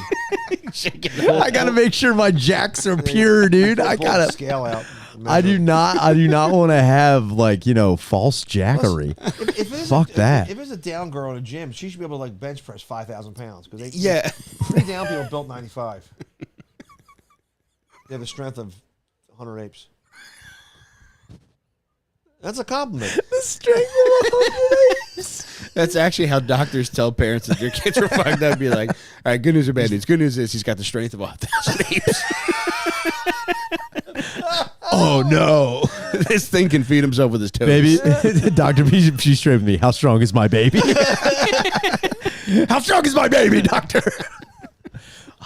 I got to make sure my jacks are pure, dude. I got to scale out. I do not want to have, like, false jackery. Fuck that. If there's a down girl in a gym, she should be able to like bench press 5,000 pounds because three down people built 95. They have the strength of 100 apes. That's a compliment. The strength of 100 apes. That's actually how doctors tell parents that their kids are fucked up. Be like, all right, good news or bad news? Good news is he's got the strength of 1,000 apes. Oh, no. This thing can feed himself with his toes. Baby, doctor, please straight with me. How strong is my baby? How strong is my baby, doctor?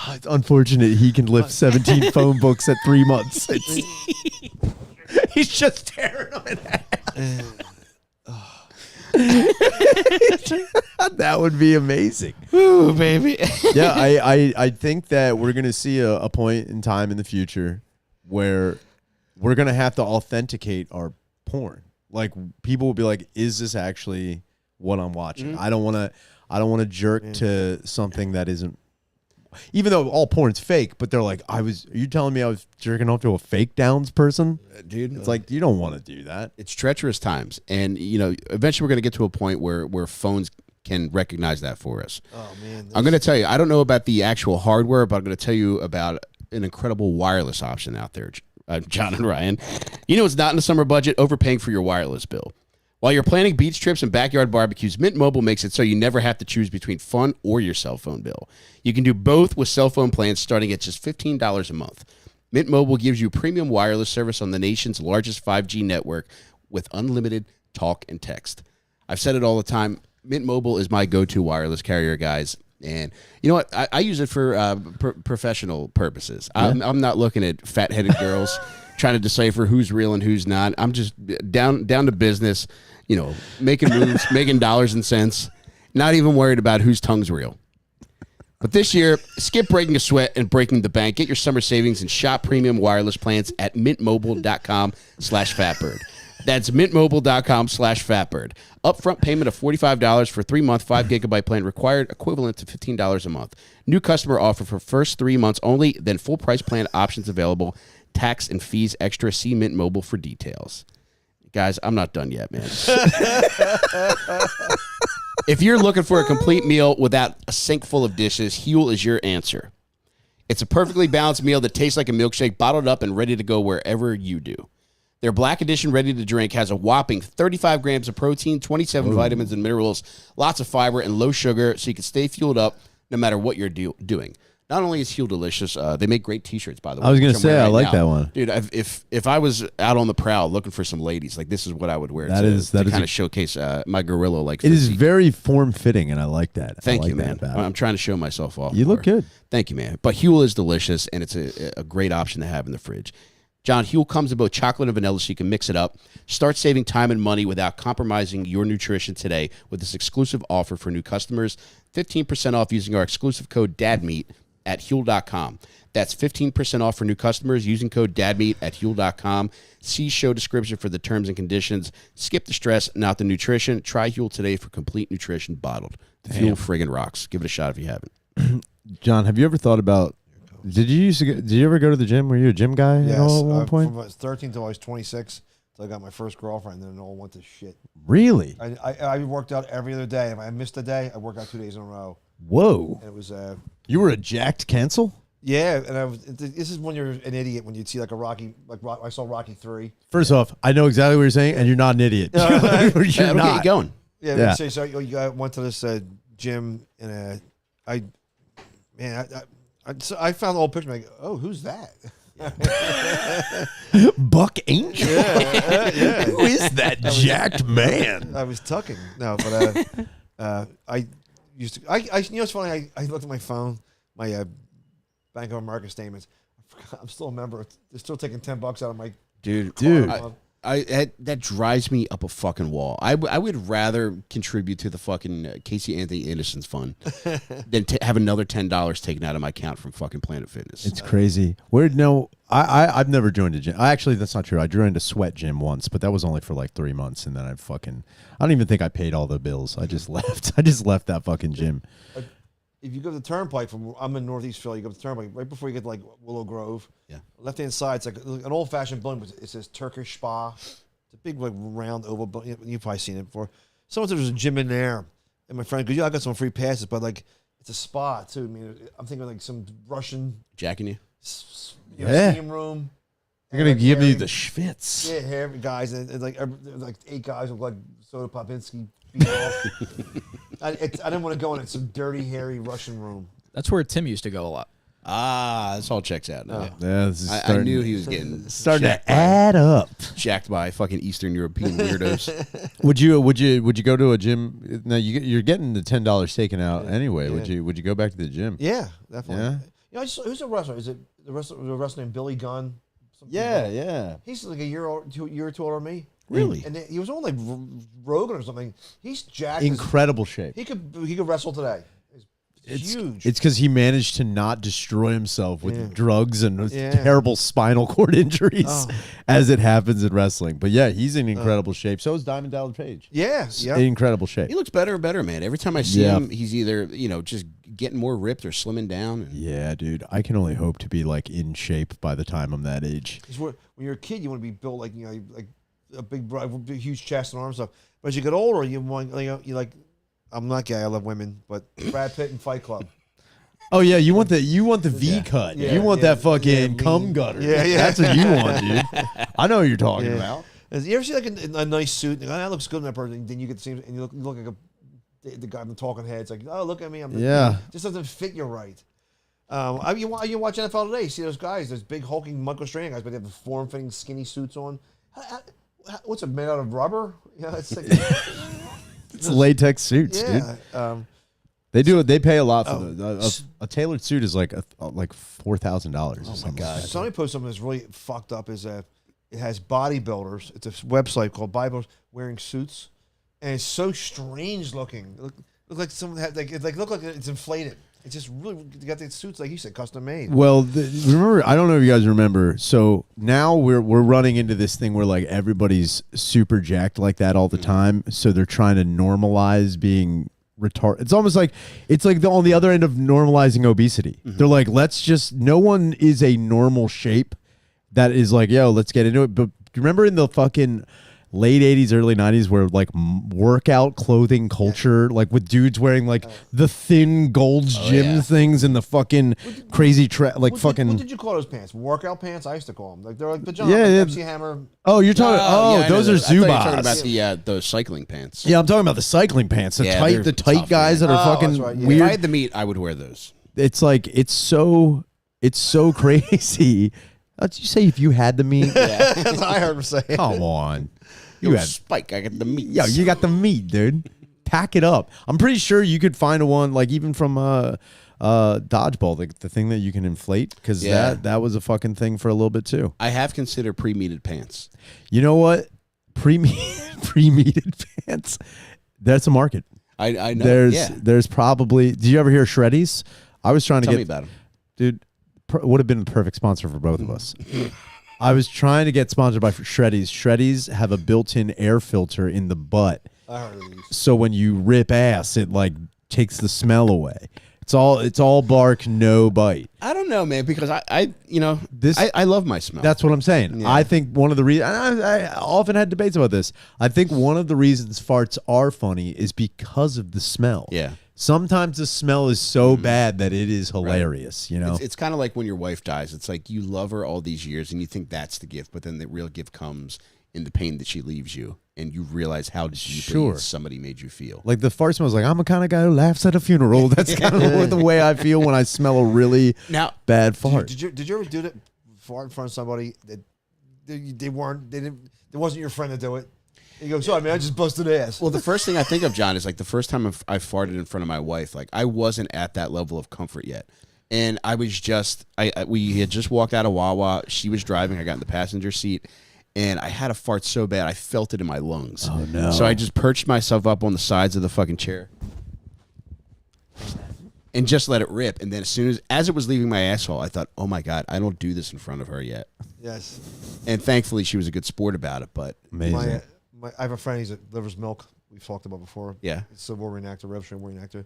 Oh, it's unfortunate he can lift 17 phone books at 3 months. He's just tearing them in half. That would be amazing. Ooh, baby. Yeah, I think that we're going to see a point in time in the future where we're going to have to authenticate our porn. Like, people will be like, is this actually what I'm watching? Mm-hmm. I don't want to jerk to something that isn't, even though all porn's fake, but they're like, are you telling me I was jerking off to a fake Downs person? Dude, it's like, you don't want to do that. It's treacherous times. And, eventually we're going to get to a point where phones can recognize that for us. Oh, man. I'm going to tell you, I don't know about the actual hardware, but I'm going to tell you about an incredible wireless option out there, John and Ryan. It's not in the summer budget, overpaying for your wireless bill. While you're planning beach trips and backyard barbecues, Mint Mobile makes it so you never have to choose between fun or your cell phone bill. You can do both with cell phone plans starting at just $15 a month. Mint Mobile gives you premium wireless service on the nation's largest 5G network with unlimited talk and text. I've said it all the time. Mint Mobile is my go-to wireless carrier, guys. And you know what? I use it for professional purposes. Yeah. I'm not looking at fat-headed girls trying to decipher who's real and who's not. I'm just down to business, making moves, making dollars and cents, not even worried about whose tongue's real. But this year, skip breaking a sweat and breaking the bank. Get your summer savings and shop premium wireless plans at mintmobile.com/fatbird. That's mintmobile.com/fatbird. Upfront payment of $45 for 3-month 5 gigabyte plan required, equivalent to $15 a month. New customer offer for first 3 months only, then full price plan options available. Tax and fees extra. See Mint Mobile for details. Guys, I'm not done yet, man. If you're looking for a complete meal without a sink full of dishes, Huel is your answer. It's a perfectly balanced meal that tastes like a milkshake, bottled up and ready to go wherever you do. Their Black Edition ready to drink has a whopping 35 grams of protein, 27 vitamins and minerals, lots of fiber, and low sugar, so you can stay fueled up no matter what you're doing. Not only is Huel delicious, they make great T-shirts, by the way. I was going to say, I like that one. Dude, if I was out on the prowl looking for some ladies, like this is what I would wear to kind of showcase my gorilla like It is very form-fitting, and I like that. Thank you, man. I'm trying to show myself off. You look good. Thank you, man. But Huel is delicious, and it's a great option to have in the fridge. John, Huel comes in both chocolate and vanilla, so you can mix it up. Start saving time and money without compromising your nutrition today with this exclusive offer for new customers. 15% off using our exclusive code DADMEAT at Huel.com. That's 15% off for new customers using code DADMEAT at Huel.com. See show description for the terms and conditions. Skip the stress, not the nutrition. Try Huel today for complete nutrition bottled. Huel friggin' rocks. Give it a shot if you haven't. John, have you ever thought about, did you ever go to the gym? Were you a gym guy at all at one point? From I was 13 till I was 26 till I got my first girlfriend, and then it all went to shit. Really? I worked out every other day. If I missed a day, I worked out 2 days in a row. Whoa. And it was You were a jacked Kensil? yeah, and this is when you're an idiot when you'd see like a Rocky, I saw Rocky 3. First off, I know exactly what you're saying, and you're not an idiot. You're That'll get not. you going. Yeah. So you went to this gym, and I found the old picture. I'm like, oh, who's that? Buck Angel. Yeah. Who is that jacked man? I was tucking. No, but I used to. You know, it's funny. I looked at my phone, my Bank of America statements. I'm still a member. They're still taking $10 out of my dude. That drives me up a fucking wall. I would rather contribute to the fucking Casey Anthony Anderson's fund than have another $10 taken out of my account from fucking Planet Fitness. It's crazy. I've never joined a gym. Actually, that's not true. I joined a sweat gym once, but that was only for like 3 months, and then I don't even think I paid all the bills. I just left. I just left that fucking gym. If you go to the Turnpike I'm in Northeast Philly, you go to the Turnpike right before you get to like Willow Grove. Yeah. Left hand side, it's like an old fashioned building. But it says Turkish Spa. It's a big like round oval building. You've probably seen it before. Someone said there's a gym in there, and my friend goes, "Yeah, I got some free passes, but like it's a spa too." I mean, I'm thinking like some Russian jacking you, steam room. They're gonna give you the schwitz. Yeah, hairy guys and like 8 guys with like Soda Popinski beat off. I didn't want to go in some dirty, hairy Russian room. That's where Tim used to go a lot. Ah, this all checks out now. Yeah, I knew he was getting starting to add up. Jacked by fucking Eastern European weirdos. Would you go to a gym? No, you're getting the $10 taken out anyway. Yeah. Would you go back to the gym? Yeah, definitely. Yeah. You know, who's a wrestler? Is it the wrestler named Billy Gunn? Yeah. He's like a year or two older than me. Really? And he was on like Rogan or something. He's jacked. Incredible shape. He could wrestle today. It's huge. It's because he managed to not destroy himself with drugs and terrible spinal cord injuries as it happens in wrestling. But yeah, he's in incredible shape. So is Diamond Dallas Page. Yeah. In incredible shape. He looks better and better, man. Every time I see him, he's either, just getting more ripped or slimming down. Yeah, dude. I can only hope to be like in shape by the time I'm that age. When you're a kid, you want to be built like, like a big, huge chest and arms stuff. But as you get older, you want, you like, I'm not gay. I love women, but Brad Pitt and Fight Club. Oh yeah, you want the V cut. Yeah, you want that fucking cum gutter. Yeah. That's what you want, dude. I know what you're talking about. You ever see like a nice suit? And that looks good in that person. Then you get the same, and you look like the guy from Talking Heads. Like, oh, look at me. Just doesn't fit you right. You watch NFL today. You see those guys, those big hulking Michael Strahan guys, but they have the form-fitting skinny suits on. What's it made out of rubber? It's like. It's latex suits, dude. They do it. They pay a lot for those. A tailored suit is like $4,000. Oh my god! Somebody posted something that's really fucked up. It has bodybuilders. It's a website called Bodybuilders wearing suits, and it's so strange looking. Look like someone had look like it's inflated. It's just really got the suits like you said, custom made. Well, remember, I don't know if you guys remember. So now we're running into this thing where like everybody's super jacked like that all the time. So they're trying to normalize being retarded. It's almost like on the other end of normalizing obesity. They're like, no one is a normal shape that is like, yo, let's get into it. But remember in the fucking late 80s, early 90s where like workout clothing culture, like with dudes wearing like the thin Gold's Gym things and the fucking crazy what did you call those pants? Workout pants? I used to call them. Like they're like pajamas. MC Hammer. Oh, you're talking. Those are Zubas. You're talking about those cycling pants. Yeah, I'm talking about the cycling pants. The tight tough, guys that are fucking weird. If I had the meat, I would wear those. It's like it's so crazy. Did you say if you had the meat? Yeah, that's what I heard him say. Come on. You had Spike. I got the meat. Yeah, you got the meat, dude. Pack it up. I'm pretty sure you could find one like even from dodgeball, the thing that you can inflate, because that was a fucking thing for a little bit too. I have considered pre-meated pants. You know what? Pre-meated pants. That's a market. I know. There's probably. Did you ever hear Shreddies? I was trying to Tell me about them, dude. Would have been the perfect sponsor for both of us. I was trying to get sponsored by Shreddies. Shreddies have a built-in air filter in the butt. I heard of these. So when you rip ass, it like takes the smell away. It's all bark, no bite. I don't know, man, because I love my smell. That's what I'm saying. Yeah. I think one of the reasons I often had debates about this. I think one of the reasons farts are funny is because of the smell. Yeah. Sometimes the smell is so bad that it is hilarious, you know? It's kind of like when your wife dies. It's like you love her all these years and you think that's the gift, but then the real gift comes in the pain that she leaves you, and you realize how deeply somebody made you feel. Like the fart smells like, I'm a kind of guy who laughs at a funeral. That's kind of the way I feel when I smell a really bad fart. Did you ever do that? Fart in front of somebody that it wasn't your friend to do it? You go, sorry, man, I just busted ass. Well, the first thing I think of, John, is like the first time I farted in front of my wife. Like I wasn't at that level of comfort yet, and I was just we had just walked out of Wawa. She was driving. I got in the passenger seat, and I had a fart so bad I felt it in my lungs. Oh no! So I just perched myself up on the sides of the fucking chair and just let it rip. And then as it was leaving my asshole, I thought, oh my God, I don't do this in front of her yet. Yes. And thankfully, she was a good sport about it. But amazing. I have a friend. He's at Liver's Milk. We've talked about before. Yeah, Civil War reenactor, Revolutionary War reenactor.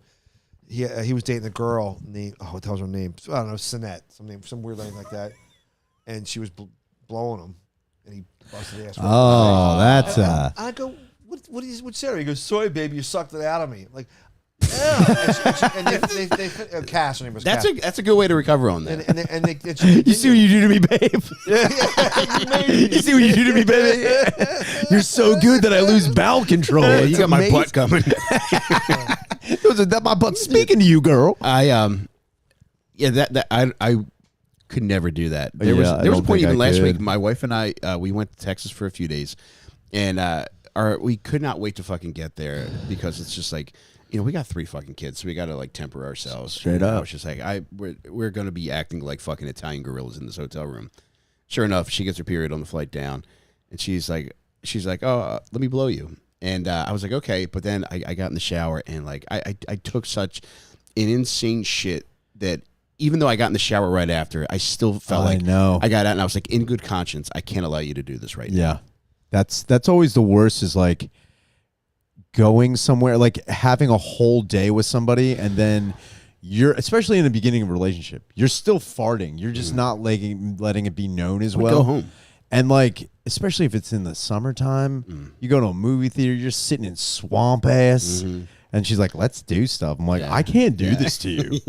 He was dating a girl named what the hell's her name? I don't know, Sinette, some weird name like that. And she was blowing him, and he busted the ass. Oh, that's I go, what's Sarah? He goes, sorry, baby, you sucked it out of me. I'm like, yeah. And Cass, her name was Cass. That's a good way to recover on that. You see what you do to me, babe? You see what you do to me, baby? You're so good that I lose bowel control. You got my butt coming. My butt speaking to you, girl. I could never do that. There was a point even last week. My wife and I we went to Texas for a few days, and we could not wait to fucking get there because it's just like, you know, we got 3 fucking kids, so we got to like temper ourselves. Straight up. I was just like, we're going to be acting like fucking Italian gorillas in this hotel room. Sure enough, she gets her period on the flight down, and she's like, oh, let me blow you. And I was like, okay, but then I got in the shower and like I took such an insane shit that even though I got in the shower right after, I still felt I got out and I was like, in good conscience, I can't allow you to do this right now. Yeah, that's always the worst. Is like going somewhere, like having a whole day with somebody, and then you're, especially in the beginning of a relationship, you're still farting. You're just not letting it be known as well. Go home. And like, especially if it's in the summertime, you go to a movie theater, you're sitting in swamp ass, and she's like, let's do stuff. I'm like, I can't do this to you.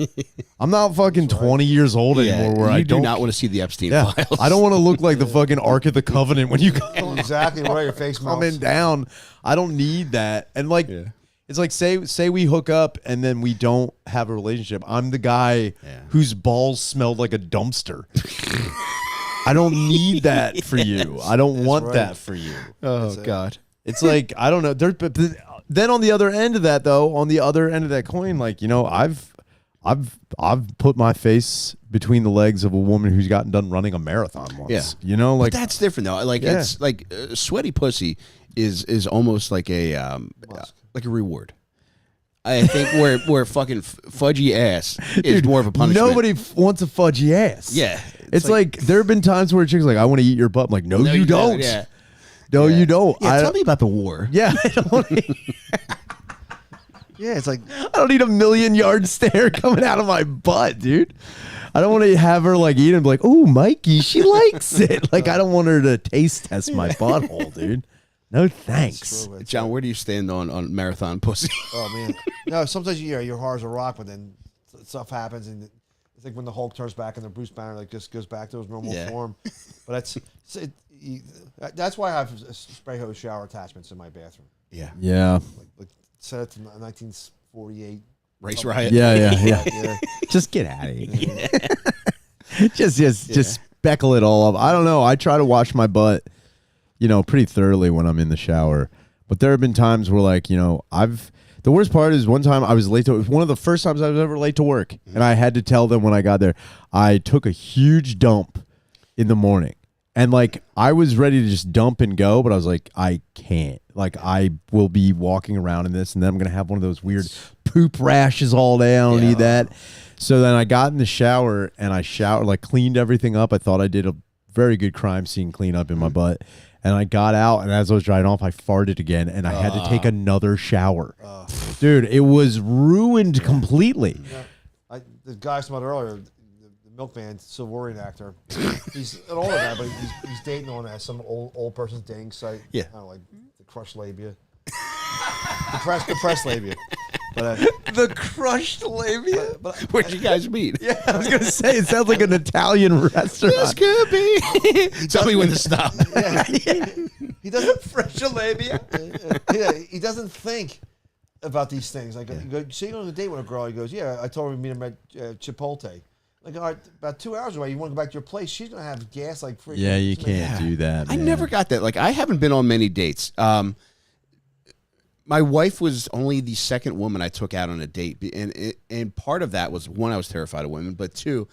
I'm not fucking 20 years old anymore where I do not want to see the Epstein files. I don't want to look like the fucking Ark of the Covenant when you come. Exactly right, your face coming down. I don't need that. And like, it's like, say we hook up and then we don't have a relationship. I'm the guy whose balls smelled like a dumpster. I don't need that for you. I don't want that for you. Oh, God. It's like, I don't know. Then on the other end of that, though, on the other end of that coin, like, you know, I've put my face between the legs of a woman who's gotten done running a marathon once. Yeah. You know, like, but that's different though. Like it's like sweaty pussy is almost like a reward. I think where fucking fudgy ass is more of a punishment. Nobody wants a fudgy ass. Yeah. It's like there have been times where a chick's like, I want to eat your butt. I'm like, no, you don't. Yeah. No, you don't. Yeah, tell me about the war. Yeah, I don't want to. Yeah, it's like, I don't need a 1,000,000-yard stare coming out of my butt, dude. I don't want to have her like eat and be like, oh, Mikey, she likes it. Like, I don't want her to taste test my butthole, dude. No thanks. True, John, where do you stand on marathon pussy? Oh man, no. Sometimes your heart's a rock, but then stuff happens, and I think when the Hulk turns back and the Bruce Banner like just goes back to his normal form. But that's why I have spray hose shower attachments in my bathroom. Yeah. Like set it to 1948. Race riot. Yeah. Just get out of here. Just speckle it all up. I don't know. I try to wash my butt, pretty thoroughly when I'm in the shower. But there have been times where, like, the worst part is one time I was late to, one of the first times I was ever late to work, and I had to tell them when I got there. I took a huge dump in the morning, and like I was ready to just dump and go, but I was like, I can't. Like, I will be walking around in this, and then I'm gonna have one of those weird poop rashes all day. I don't need that. So then I got in the shower and I showered, like cleaned everything up. I thought I did a very good crime scene cleanup in my butt. And I got out, and as I was drying off, I farted again, and I had to take another shower. Dude, it was ruined completely. Yeah. The guy I was talking about earlier, the milkman, Silverian actor, he's an older guy, but he's dating on some old person's dating site. Yeah. I don't know, like the crushed labia. the pressed labia. But, The crushed labia? but Where'd you guys meet? Yeah, I was going to say, it sounds like an Italian restaurant. This could be. Tell me when to stop. he doesn't Fresh labia? he doesn't think about these things. Like, you go, so you go on a date with a girl, he goes, yeah, I told her to meet him at Chipotle. Like, all right, about 2 hours away, you want to go back to your place, she's going to have gas like freaking. Yeah, you can't do that, I man. never got that. Like, I haven't been on many dates. My wife was only the second woman I took out on a date, and part of that was, one, I was terrified of women, but two,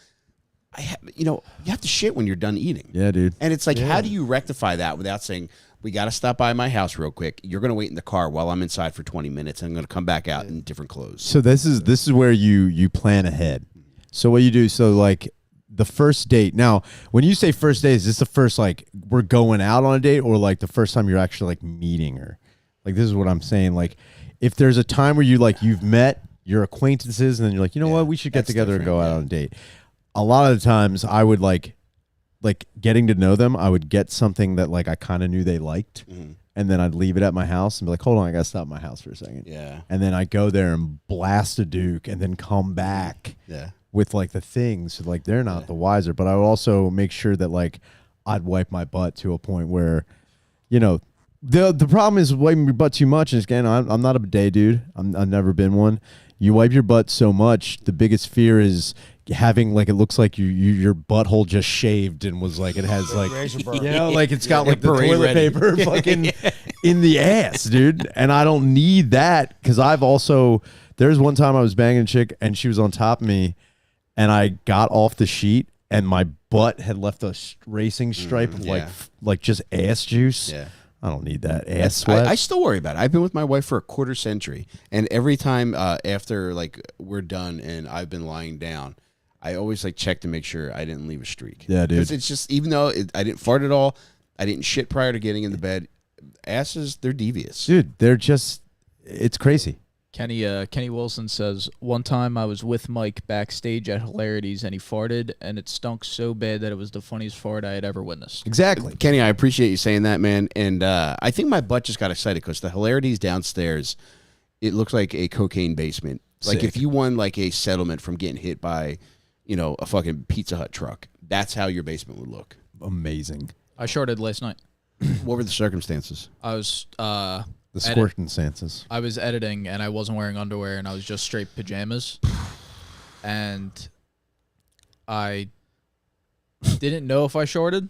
you have to shit when you're done eating. Yeah, dude. And it's like, how do you rectify that without saying, we got to stop by my house real quick. You're going to wait in the car while I'm inside for 20 minutes, and I'm going to come back out in different clothes. So this is where you plan ahead. So what you do, so like the first date. Now, when you say first date, is this the first, like, we're going out on a date, or like the first time you're actually like meeting her? Like, this is what I'm saying. Like, if there's a time where you've met your acquaintances, and then you're like, you know what, we should get together and go out on a date. A lot of the times I would like getting to know them, I would get something that like I kind of knew they liked, and then I'd leave it at my house and be like, hold on, I gotta stop at my house for a second. Yeah. And then I go there and blast a Duke, and then come back with like the things. So, like, they're not the wiser, but I would also make sure that like I'd wipe my butt to a point where, the problem is wiping your butt too much. And again, I'm not a bidet dude. I've never been one. You wipe your butt so much, the biggest fear is having, like, it looks like your butthole just shaved and was like, it has like, like it's got like the toilet paper fucking in the ass, dude. And I don't need that, because there's one time I was banging a chick and she was on top of me, and I got off the sheet and my butt had left a racing stripe of like just ass juice. Yeah. I don't need that ass sweat. I still worry about it. I've been with my wife for a quarter century, and every time after like we're done and I've been lying down, I always like check to make sure I didn't leave a streak. Yeah, dude. Because it's just, even though I didn't fart at all, I didn't shit prior to getting in the bed. Asses, they're devious, dude. They're just, it's crazy. Kenny Wilson says, one time I was with Mike backstage at Hilarities, and he farted, and it stunk so bad that it was the funniest fart I had ever witnessed. Exactly. Kenny, I appreciate you saying that, man. And I think my butt just got excited because the Hilarities downstairs, it looks like a cocaine basement. Sick. Like if you won like a settlement from getting hit by, a fucking Pizza Hut truck, that's how your basement would look. Amazing. I shorted last night. What were the circumstances? I was... the circumstances. I was editing, and I wasn't wearing underwear, and I was just straight pajamas. And I didn't know if I shorted.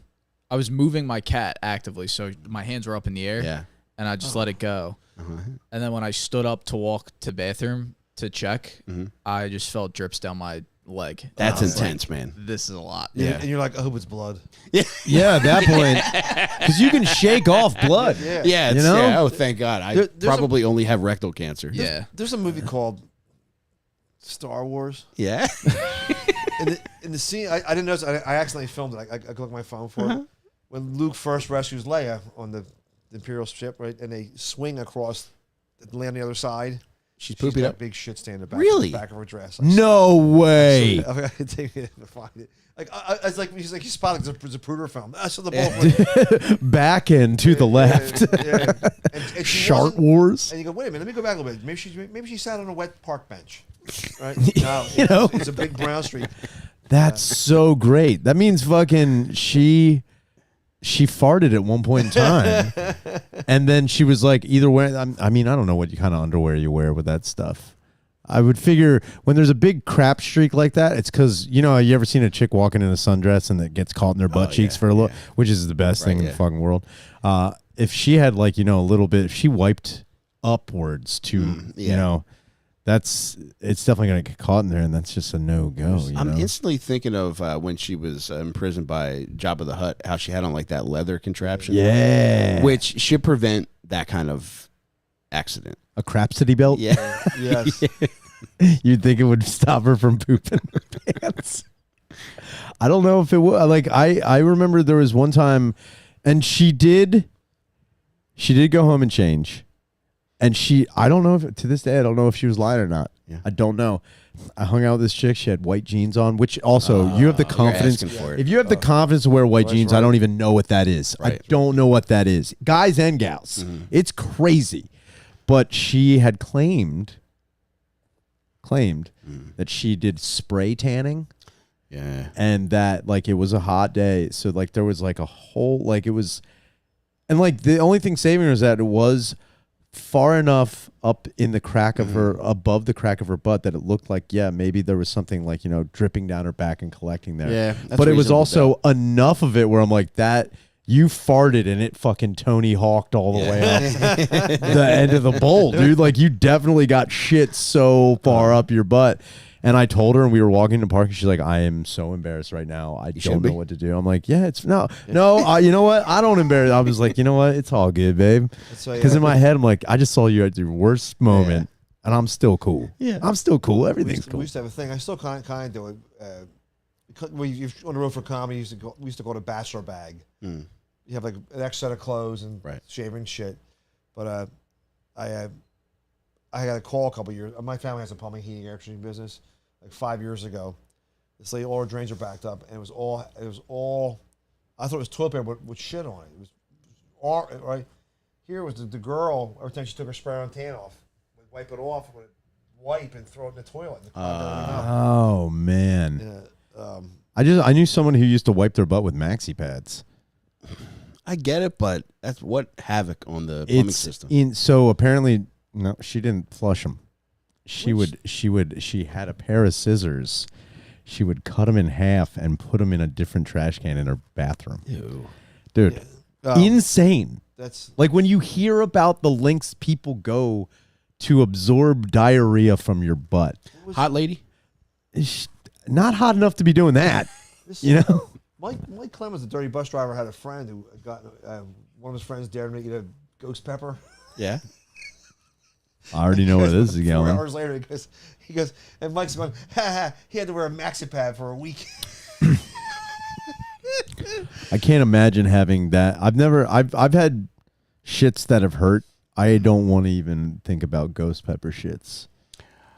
I was moving my cat actively, so my hands were up in the air. Yeah. And I just let it go. And then when I stood up to walk to bathroom to check, I just felt drips down my leg. That's intense, man. This is a lot. Yeah. And you're like, I hope it's blood. Yeah, at that point. Because you can shake off blood. Yeah. Oh, thank God. I probably only have rectal cancer. There's a movie called Star Wars. Yeah. in the scene, I didn't notice. I accidentally filmed it. I looked at my phone for it. When Luke first rescues Leia on the Imperial ship, right, and they swing across, land on the other side. She's got pooping a up. big shit stain in the back of her dress. No way. I can take it to find it. Like it's like she's like you spotted the Zapruder film. I saw the ball back end to the left. And Shark Wars. And you go, wait a minute, let me go back a little bit. Maybe she sat on a wet park bench. Right? No, it's a big brown streak. That's so great. That means fucking she farted at one point in time, and then she was like either wearing. I mean, I don't know what kind of underwear you wear with that stuff. I would figure when there's a big crap streak like that, it's because, you ever seen a chick walking in a sundress and it gets caught in their butt cheeks for a little, which is the best thing in the fucking world. If she had a little bit, if she wiped upwards to, it's definitely going to get caught in there, and that's just a no-go. I'm instantly thinking of when she was imprisoned by Jabba the Hutt, how she had on that leather contraption. Yeah. Which should prevent that kind of accident. A crapsody belt? Yeah. Yes. You'd think it would stop her from pooping her pants. I don't know if it would. I remember there was one time, and she did go home and change. And I don't know if, to this day, I don't know if she was lying or not. Yeah. I don't know. I hung out with this chick. She had white jeans on, which also, you have the confidence. If you have the confidence to wear white jeans, I don't even know what that is. Right. I don't know what that is. Guys and gals. Mm-hmm. It's crazy. But she had claimed that she did spray tanning. Yeah. And that it was a hot day. So there was a whole it was, and the only thing saving her is that it was far enough up in the crack of her, above the crack of her butt, that it looked like maybe there was something dripping down her back and collecting there. Yeah. But it was also enough of it where I'm like, that you farted and it fucking Tony Hawked all the way up the end of the bowl, dude. You definitely got shit so far up your butt. And I told her, and we were walking in the park, and she's like, I am so embarrassed right now. I don't know what to do. I'm like, you know what? I don't embarrass. I was like, you know what? It's all good, babe. Because in my head, I'm like, I just saw you at your worst moment, and I'm still cool. Yeah. I'm still cool. Everything's cool. We used to have a thing. I still kind of do it. On the road for comedy, we used to go to bachelor bag. Mm. You have an extra set of clothes and shaving shit. But I got a call a couple years. My family has a plumbing, heating, air conditioning business. 5 years ago, this lady, all her drains are backed up, and it was all. I thought it was toilet paper with shit on it. It was all right. Here was the girl. Every time she took her spray on tan off, would wipe it off with a wipe and throw it in the toilet. Oh man. Yeah, I knew someone who used to wipe their butt with maxi pads. I get it, but that's what havoc on the plumbing system. So apparently, no, she didn't flush them. She had a pair of scissors. She would cut them in half and put them in a different trash can in her bathroom. Ew. Dude, insane. That's when you hear about the lengths people go to absorb diarrhea from your butt. Hot lady? Not hot enough to be doing that. Mike Clemens, the dirty bus driver, had a friend who got one of his friends dared him to eat a ghost pepper. Yeah. I already know where this is going. 4 hours later, he goes, and Mike's going, he had to wear a maxi pad for a week. I can't imagine having that. I've had shits that have hurt. I don't want to even think about ghost pepper shits.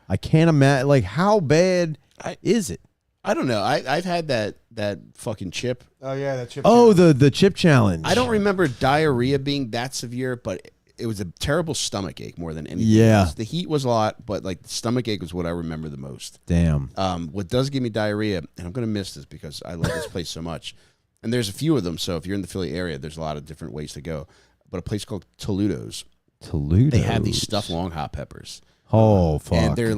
I can't imagine, how bad is it? I don't know. I've had that fucking chip. Oh yeah, that chip. Oh, the chip challenge. I don't remember diarrhea being that severe, but it was a terrible stomach ache more than anything. Yeah. Else. The heat was a lot, but the stomach ache was what I remember the most. Damn. What does give me diarrhea, and I'm gonna miss this because I love this place so much, and there's a few of them. So if you're in the Philly area, there's a lot of different ways to go. But a place called Toledo's. They have these stuffed long hot peppers. Oh fuck! And they're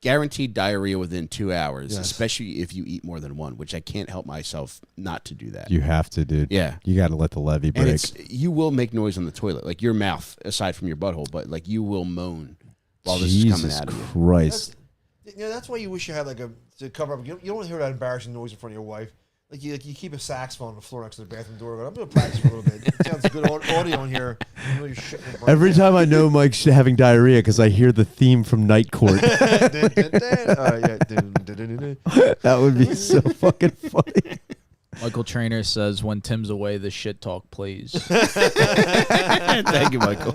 guaranteed diarrhea within 2 hours, especially if you eat more than one, which I can't help myself not to do that. You have to, dude. Yeah. You got to let the levee break. And you will make noise on the toilet, your mouth, aside from your butthole, but you will moan while this is coming out of you. Christ. That's why you wish you had to cover up. You don't want to hear that embarrassing noise in front of your wife. You keep a saxophone on the floor next to the bathroom door. I'm going to practice for a little bit. It sounds good audio in here. Every time I know Mike's having diarrhea because I hear the theme from Night Court. That would be so fucking funny. Michael Trainer says, when Tim's away, the shit talk plays. Thank you, Michael.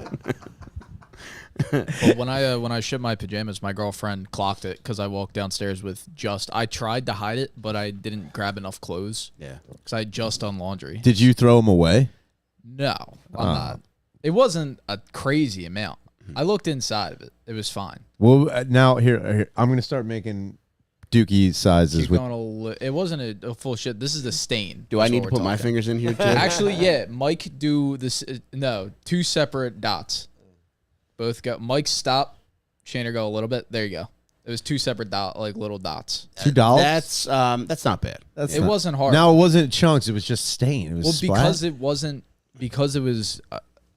But when I shipped my pajamas, my girlfriend clocked it because I walked downstairs with I tried to hide it, but I didn't grab enough clothes. Yeah. Because I had just done laundry. Did you throw them away? No, I'm not. It wasn't a crazy amount. I looked inside of it. It was fine. Well, now here I'm gonna start making dookie sizes Keep with. going it wasn't a full shit. This is the stain. Do I need to put my fingers in here too? Actually, yeah. Mike do this. No, 2 separate dots. Both go. Mike stop. Shaner go a little bit. There you go. It was 2 separate little dots. $2. That's not bad. It wasn't hard. No, it wasn't chunks. It was just stain. It was because it was.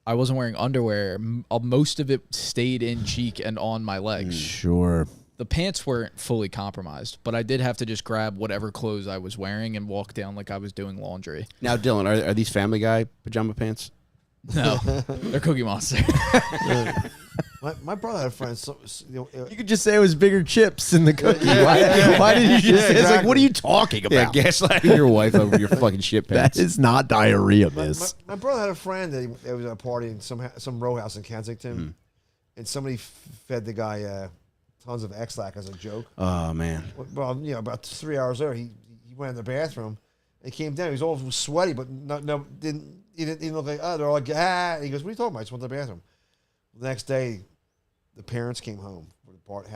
I wasn't wearing underwear. Most of it stayed in cheek and on my legs. Sure. The pants weren't fully compromised, but I did have to just grab whatever clothes I was wearing and walk down like I was doing laundry. Now, Dylan, are these Family Guy pajama pants? No, they're Cookie Monster. My brother had a friend. You could just say it was bigger chips in the cookie. Why did you just say? It's like, what are you talking about? Yeah, gaslighting your wife over your fucking shit pants. That is not diarrhea, miss. My brother had a friend that was at a party in some row house in Kensington, and somebody fed the guy tons of X-Lac as a joke. Oh man. Well, about 3 hours later, he went in the bathroom. And he came down. He was all sweaty, but didn't look like they're all like And he goes, "What are you talking about? I just went to the bathroom." The next day, the parents came home where the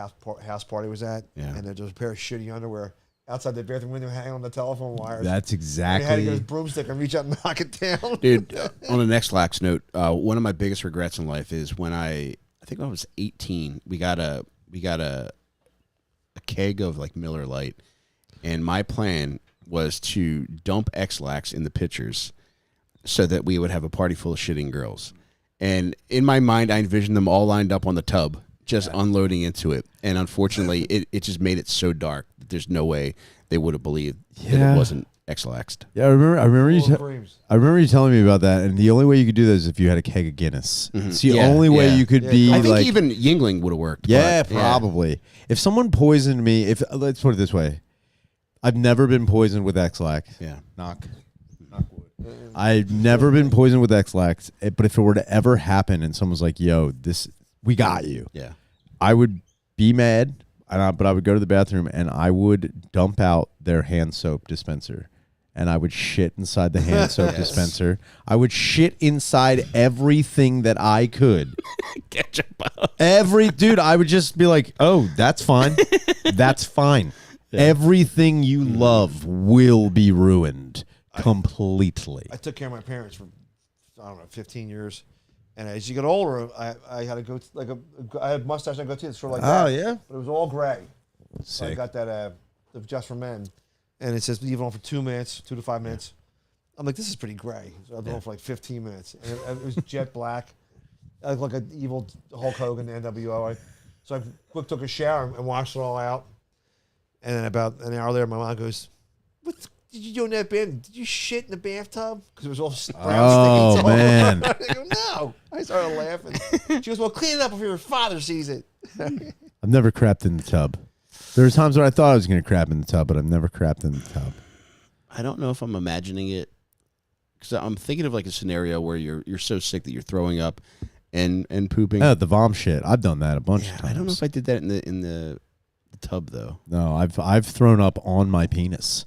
house party was at, and there was a pair of shitty underwear outside the bathroom window hanging on the telephone wires. That's exactly. He had to get his broomstick and reach out and knock it down. Dude, on the next lax note, one of my biggest regrets in life is when I think I was 18. We got a keg of like Miller Lite, and my plan was to dump X-Lax in the pitchers so that we would have a party full of shitting girls. And in my mind, I envisioned them all lined up on the tub, just unloading into it. And unfortunately, it just made it so dark that there's no way they would have believed that it wasn't X-Laxed. Yeah, I remember you telling me about that. And the only way you could do that is if you had a keg of Guinness. It's the only way you could be. I think even Yingling would have worked. Yeah, probably. If someone poisoned me, let's put it this way. I've never been poisoned with X-Lax. Yeah. Knock wood. I've never been poisoned with X-Lax, but if it were to ever happen and someone's like, yo, we got you. Yeah. I would be mad, but I would go to the bathroom and I would dump out their hand soap dispenser. And I would shit inside the hand soap dispenser. I would shit inside everything that I could. Ketchup. Dude, I would just be like, oh, that's fine. That's fine. Yeah. Everything you love will be ruined completely. I took care of my parents for, 15 years. And as you get older, I had to go I had a mustache. I go to sort of like that. Oh, yeah? But it was all gray. Sick. So I got that Just for Men. And it says leave it on for 2 minutes, 2 to 5 minutes. I'm like, this is pretty gray. So I was on for like 15 minutes. And it was jet black. I looked like an evil Hulk Hogan, NWO. So I quick took a shower and washed it all out. And then about an hour later, my mom goes, "What did you do in that bath? Did you shit in the bathtub?" Because it was all brown sticky. Oh, man. I go, "No." I started laughing. She goes, "Well, clean it up if your father sees it." I've never crapped in the tub. There were times when I thought I was going to crap in the tub, but I've never crapped in the tub. I don't know if I'm imagining it, because I'm thinking of like a scenario where you're so sick that you're throwing up and pooping. Oh, the vom shit. I've done that a bunch of times. I don't know if I did that in the tub though. No, I've thrown up on my penis.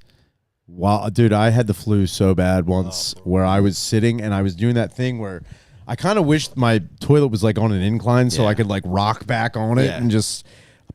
Wow, dude, I had the flu so bad once where I was sitting and I was doing that thing where I kind of wished my toilet was like on an incline so I could like rock back on it and just.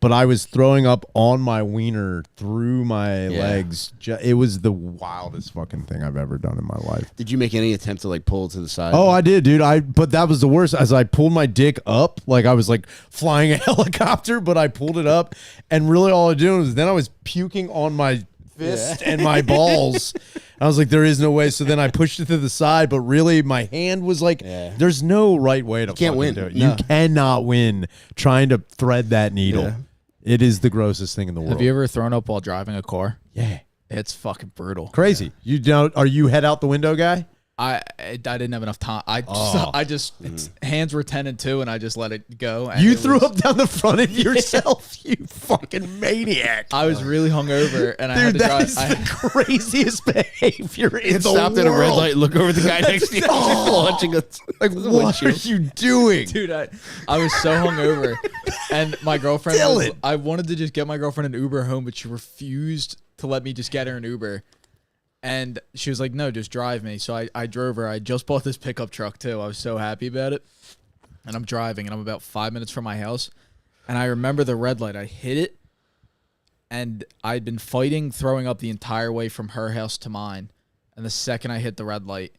But I was throwing up on my wiener through my legs. It was the wildest fucking thing I've ever done in my life. Did you make any attempt to like pull it to the side? Oh, I did, dude. But that was the worst. As I pulled my dick up, like I was like flying a helicopter, but I pulled it up, and really all I was doing was then I was puking on my fist and my balls. I was like, there is no way. So then I pushed it to the side, but really my hand was like, there's no right way to can't win. do it. No. You cannot win trying to thread that needle. Yeah. It is the grossest thing in the world. Have you ever thrown up while driving a car? Yeah. It's fucking brutal. Crazy. You don't? Are you head out the window guy? I didn't have enough time. Hands were 10 and 2, and I just let it go. And You threw up down the front of yourself, you fucking maniac. I was really hungover, and I had to Dude, drive. that is the craziest behavior in the Stopped at a red world. light, look over the guy next to you, launching a Like, what are you doing? Dude, I was so hungover, and my girlfriend. Dylan. I wanted to just get my girlfriend an Uber home, but she refused to let me just get her an Uber. And she was like, no, just drive me. So I drove her. I just bought this pickup truck, too. I was so happy about it. And I'm driving, and I'm about 5 minutes from my house. And I remember the red light. I hit it, and I'd been fighting, throwing up the entire way from her house to mine. And the second I hit the red light,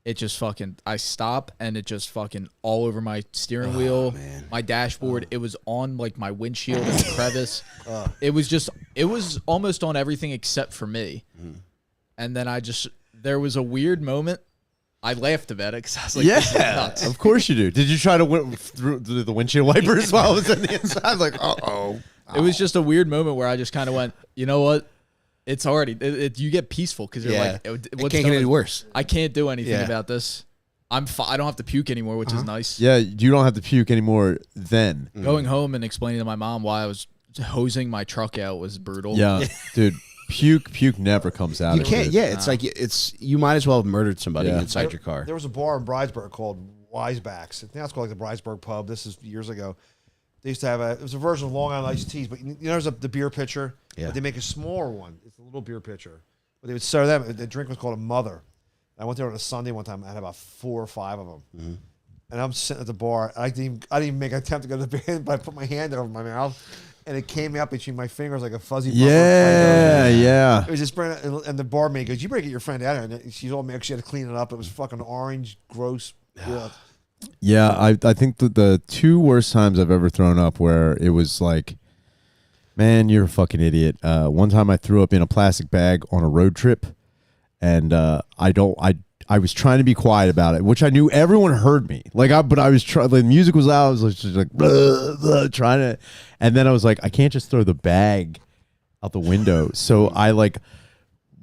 it just fucking, I stop, and it just fucking all over my steering wheel, my dashboard. It was on, like, my windshield in the crevice. It was almost on everything except for me. And then there was a weird moment. I laughed about it because I was like, this is nuts. Of course you do. Did you try to through the windshield wipers while I was on the inside? Like, uh-oh. It was just a weird moment where I just kind of went, you know what? It's already, you get peaceful because you're like, it can't get any worse. I can't do anything about this. I don't have to puke anymore, which is nice. Yeah, you don't have to puke anymore then. Going home and explaining to my mom why I was hosing my truck out was brutal. Yeah, dude. Puke never comes out. You can't. Yeah, it's like you might as well have murdered somebody inside your car. There was a bar in Bridesburg called Wisebacks. I think it's called like the Bridesburg Pub. This is years ago. They used to have it was a version of Long Island iced teas, but you know there's the beer pitcher. Yeah. But they make a smaller one. It's a little beer pitcher. But they would serve them. The drink was called a Mother. I went there on a Sunday one time. I had about 4 or 5 of them. Mm-hmm. And I'm sitting at the bar. I didn't even make an attempt to go to the bed, but I put my hand over my mouth. And it came out between my fingers like a fuzzy bumper. Yeah. It was just and the barmaid goes, "You better get your friend out of here." And she told me she had to clean it up. It was fucking orange, gross. Yeah, I think that the 2 worst times I've ever thrown up where it was like, man, you're a fucking idiot. One time I threw up in a plastic bag on a road trip, and I was trying to be quiet about it, which I knew everyone heard me. But I was trying. The music was loud. I was just like blah, blah, trying to, and then I was like, I can't just throw the bag out the window. So I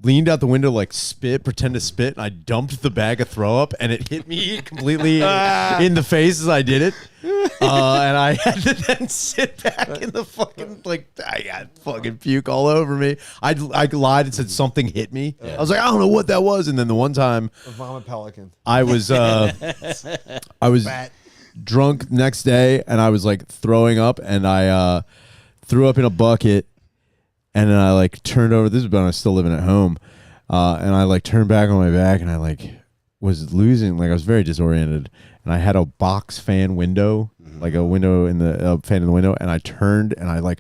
leaned out the window, pretend to spit, and I dumped the bag of throw up, and it hit me completely in the face as I did it. And I had to then sit back in the fucking, I got fucking puke all over me. I lied and said something hit me. I was like, I don't know what that was. And then the one time, a vomit pelican. I was drunk next day, and I was throwing up, and I threw up in a bucket. And then I turned over. This is when I was still living at home, and I turned back on my back, and I was losing. I was very disoriented, and I had a box fan window, a window in the fan in the window, and I turned and I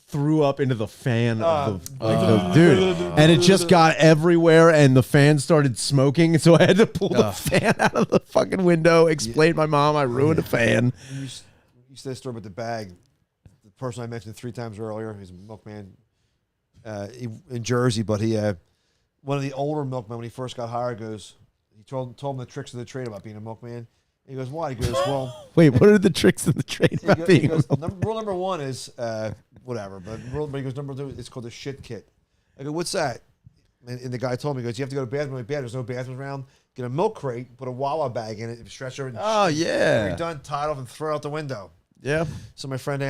threw up into the fan of the dude, and it just got everywhere, and the fan started smoking, so I had to pull the fan out of the fucking window. Explain to my mom I ruined a fan. You said the story about the bag. The person I mentioned 3 times earlier, he's a milkman. In Jersey, but he one of the older milkmen when he first got hired he told him the tricks of the trade about being a milkman. He goes, why? He goes, well, wait, what are the tricks of the trade about being a milkman? Rule number 1 is whatever, but he goes, number 2, it's called the shit kit. I go, what's that? And the guy told me, he goes, you have to go to the bathroom. There's no bathrooms around. Get a milk crate, put a Wawa bag in it, stretch over. Oh yeah. When you're done, tie it off, and throw it out the window. Yeah. So my friend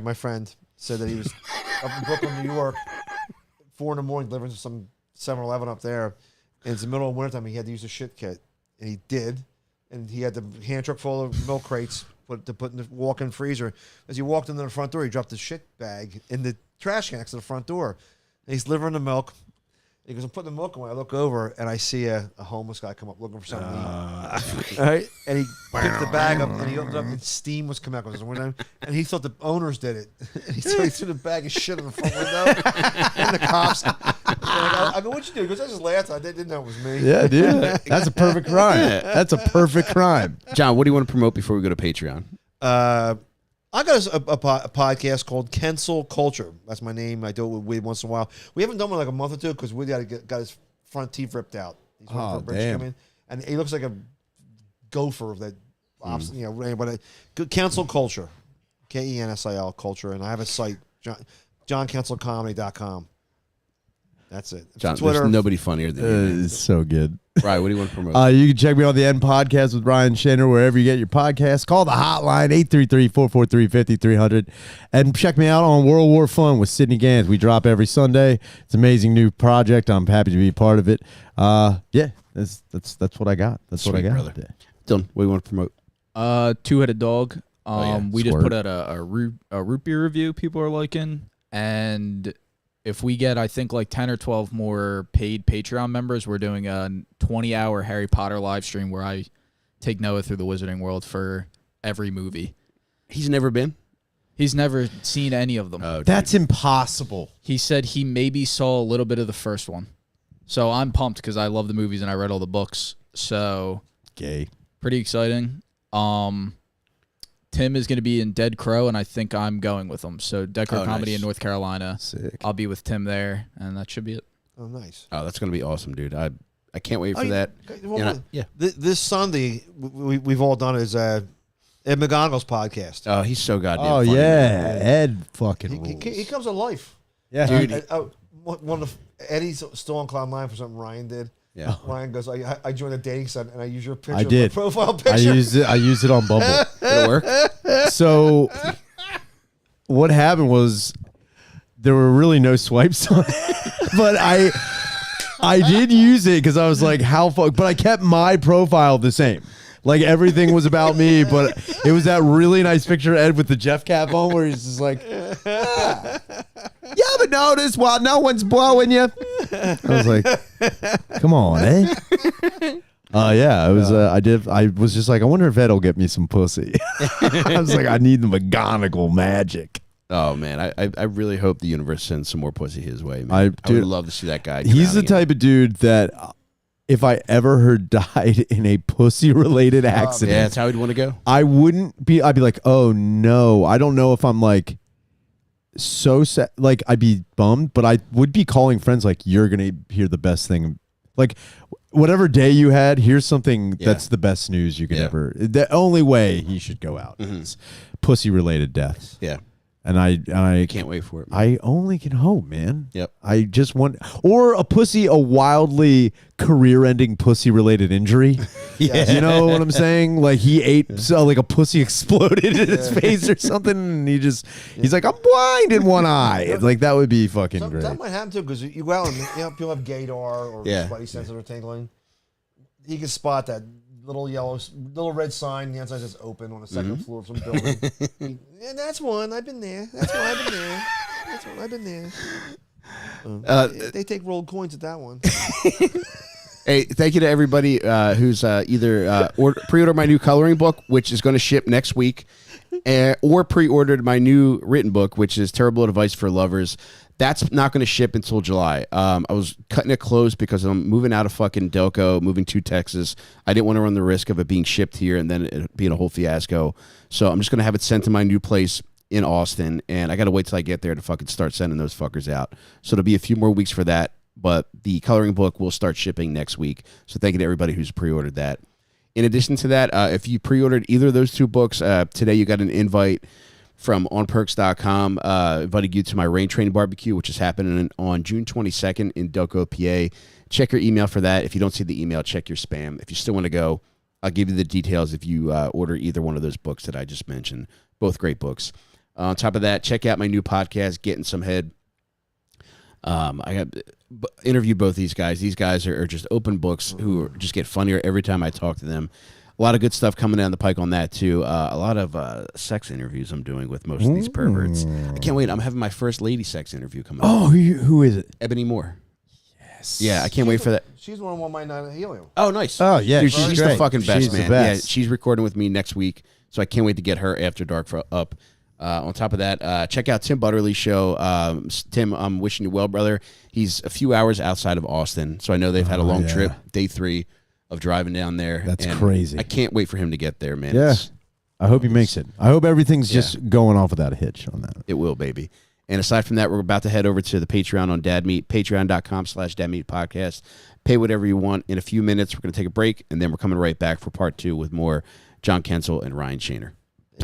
my friend said that he was up in Brooklyn, New York, 4 in the morning, delivering to some 7-Eleven up there. And it's the middle of wintertime. He had to use a shit kit, and he did. And he had the hand truck full of milk crates to put in the walk-in freezer. As he walked into the front door, he dropped the shit bag in the trash can next to the front door. And he's delivering the milk. He goes, I'm putting the milk away. I look over, and I see a homeless guy come up looking for something to eat. All right? And he picked the bag up, and he opened it up, and steam was coming out. And he thought the owners did it. And he threw the bag of shit on the front window. And the cops. I go, what'd you do? He goes, I just laughed. I didn't know it was me. Yeah, dude. That's a perfect crime. That's a perfect crime. John, what do you want to promote before we go to Patreon? I got a podcast called Kensil Culture. That's my name. I do it with Wade once in a while. We haven't done one a month or 2 because Wade got his front teeth ripped out. He's waiting for a bridge to come in, and he looks like a gopher that, but Kensil Culture, Kensil Culture, and I have a site, JohnKensilComedy.com. That's it. John, Twitter. there's nobody funnier than you. It's so good. Right, what do you want to promote? You can check me on the End Podcast with Ryan Shanner wherever you get your podcasts. Call the hotline 833-443-5300 and check me out on World War Fun with Sydney Gans. We drop every Sunday. It's an amazing new project. I'm happy to be part of it. Yeah, that's what I got. That's what I got. Brother. Dylan, what do you want to promote? Two-Headed Dog. We just Squirt. put out a root beer review people are liking, and if we get, I think, like 10 or 12 more paid Patreon members, we're doing a 20-hour Harry Potter live stream where I take Noah through the Wizarding World for every movie. He's never been? He's never seen any of them. Oh, That's impossible. He said he maybe saw a little bit of the first one. So I'm pumped because I love the movies and I read all the books. So Gay. pretty exciting. Tim is going to be in Dead Crow, and I think I'm going with him. So Dead Crow Comedy nice. in North Carolina. Sick. I'll be with Tim there, and that should be it. Oh, nice. Oh, that's going to be awesome, dude. I can't wait for that. Yeah. This Sunday, we've all done is Ed McGonigal's podcast. Oh, he's so goddamn Oh, funny, yeah. man. Ed fucking He comes to life. Yeah. Dude. One of Eddie's still on cloud nine for something Ryan did. Yeah. Ryan goes, I joined a dating site and I use your picture. I did. My profile picture. I used it on Bumble. Did it work? So what happened was there were really no swipes on it, but I did use it because I was like, how fuck? But I kept my profile the same. Like everything was about me, but it was that really nice picture of Ed with the Jeff cap on where he's just like, you ever notice while no one's blowing you? I was like, come on, eh? Yeah, I was. I was just like, I wonder if Ed'll get me some pussy. I was like, I need the McGonagall magic. Oh, man. I really hope the universe sends some more pussy his way, man. I Dude, would love to see that guy. He's the type of dude that if I ever heard died in a pussy-related accident, yeah, that's how he'd want to go. I'd be like, oh, no. I don't know if I'm like so sad. Like, I'd be bummed, but I would be calling friends like, you're going to hear the best thing. Like, whatever day you had, here's something that's the best news you could ever. The only way he should go out is pussy-related deaths. Yeah. And I Can't wait for it, man. I only can hope, man. Yep. I just want, or a wildly career-ending pussy-related injury. Yeah. You know what I'm saying? Like he ate, so like a pussy exploded in his face or something, and he's like, I'm blind in one eye. Like that would be fucking great. That might happen too because you go out and people have gaydar or spidey sensitive or tingling. You can spot that little red sign. The outside says open on the second floor of some building. Yeah, that's one. I've been there. That's one. I've been there. That's one. I've been there. They take rolled coins at that one. Hey, thank you to everybody who's either pre-ordered my new coloring book, which is going to ship next week, or pre-ordered my new written book, which is Terrible Advice for Lovers. That's not going to ship until July. I was cutting it close because I'm moving out of fucking Delco, moving to Texas. I didn't want to run the risk of it being shipped here and then it being a whole fiasco. So I'm just going to have it sent to my new place in Austin, and I got to wait till I get there to fucking start sending those fuckers out. So it'll be a few more weeks for that, but the coloring book will start shipping next week. So thank you to everybody who's pre-ordered that. In addition to that, if you pre-ordered either of those two books, today you got an invite from onperks.com, inviting you to my Rain Train Barbecue, which is happening on June 22nd in Delco, PA. Check your email for that. If you don't see the email, check your spam. If you still want to go, I'll give you the details if you order either one of those books that I just mentioned. Both great books. On top of that, check out my new podcast, Getting Some Head. I have interviewed both these guys. These guys are just open books who just get funnier every time I talk to them. A lot of good stuff coming down the pike on that, too. A lot of sex interviews I'm doing with most of these perverts. I can't wait. I'm having my first lady sex interview coming up. Oh, who is it? Ebony Moore. Yes. Yeah, I can't wait for that. She's the one who might not helium. Oh, nice. Oh, yeah. Dude, she's the fucking best, she's man. The best. Yeah, she's recording with me next week, so I can't wait to get her After Dark up. On top of that, check out Tim Butterly's show. Tim, I'm wishing you well, brother. He's a few hours outside of Austin, so I know they've had a long trip, day 3 of driving down there. That's crazy. I can't wait for him to get there, man. Yeah. I hope he makes it. I hope everything's just going off without a hitch on that. It will, baby. And aside from that, we're about to head over to the Patreon on Dad Meat, patreon.com/dadmeatpodcast. Pay whatever you want. In a few minutes, we're going to take a break, and then we're coming right back for part 2 with more John Kensil and Ryan Shaner.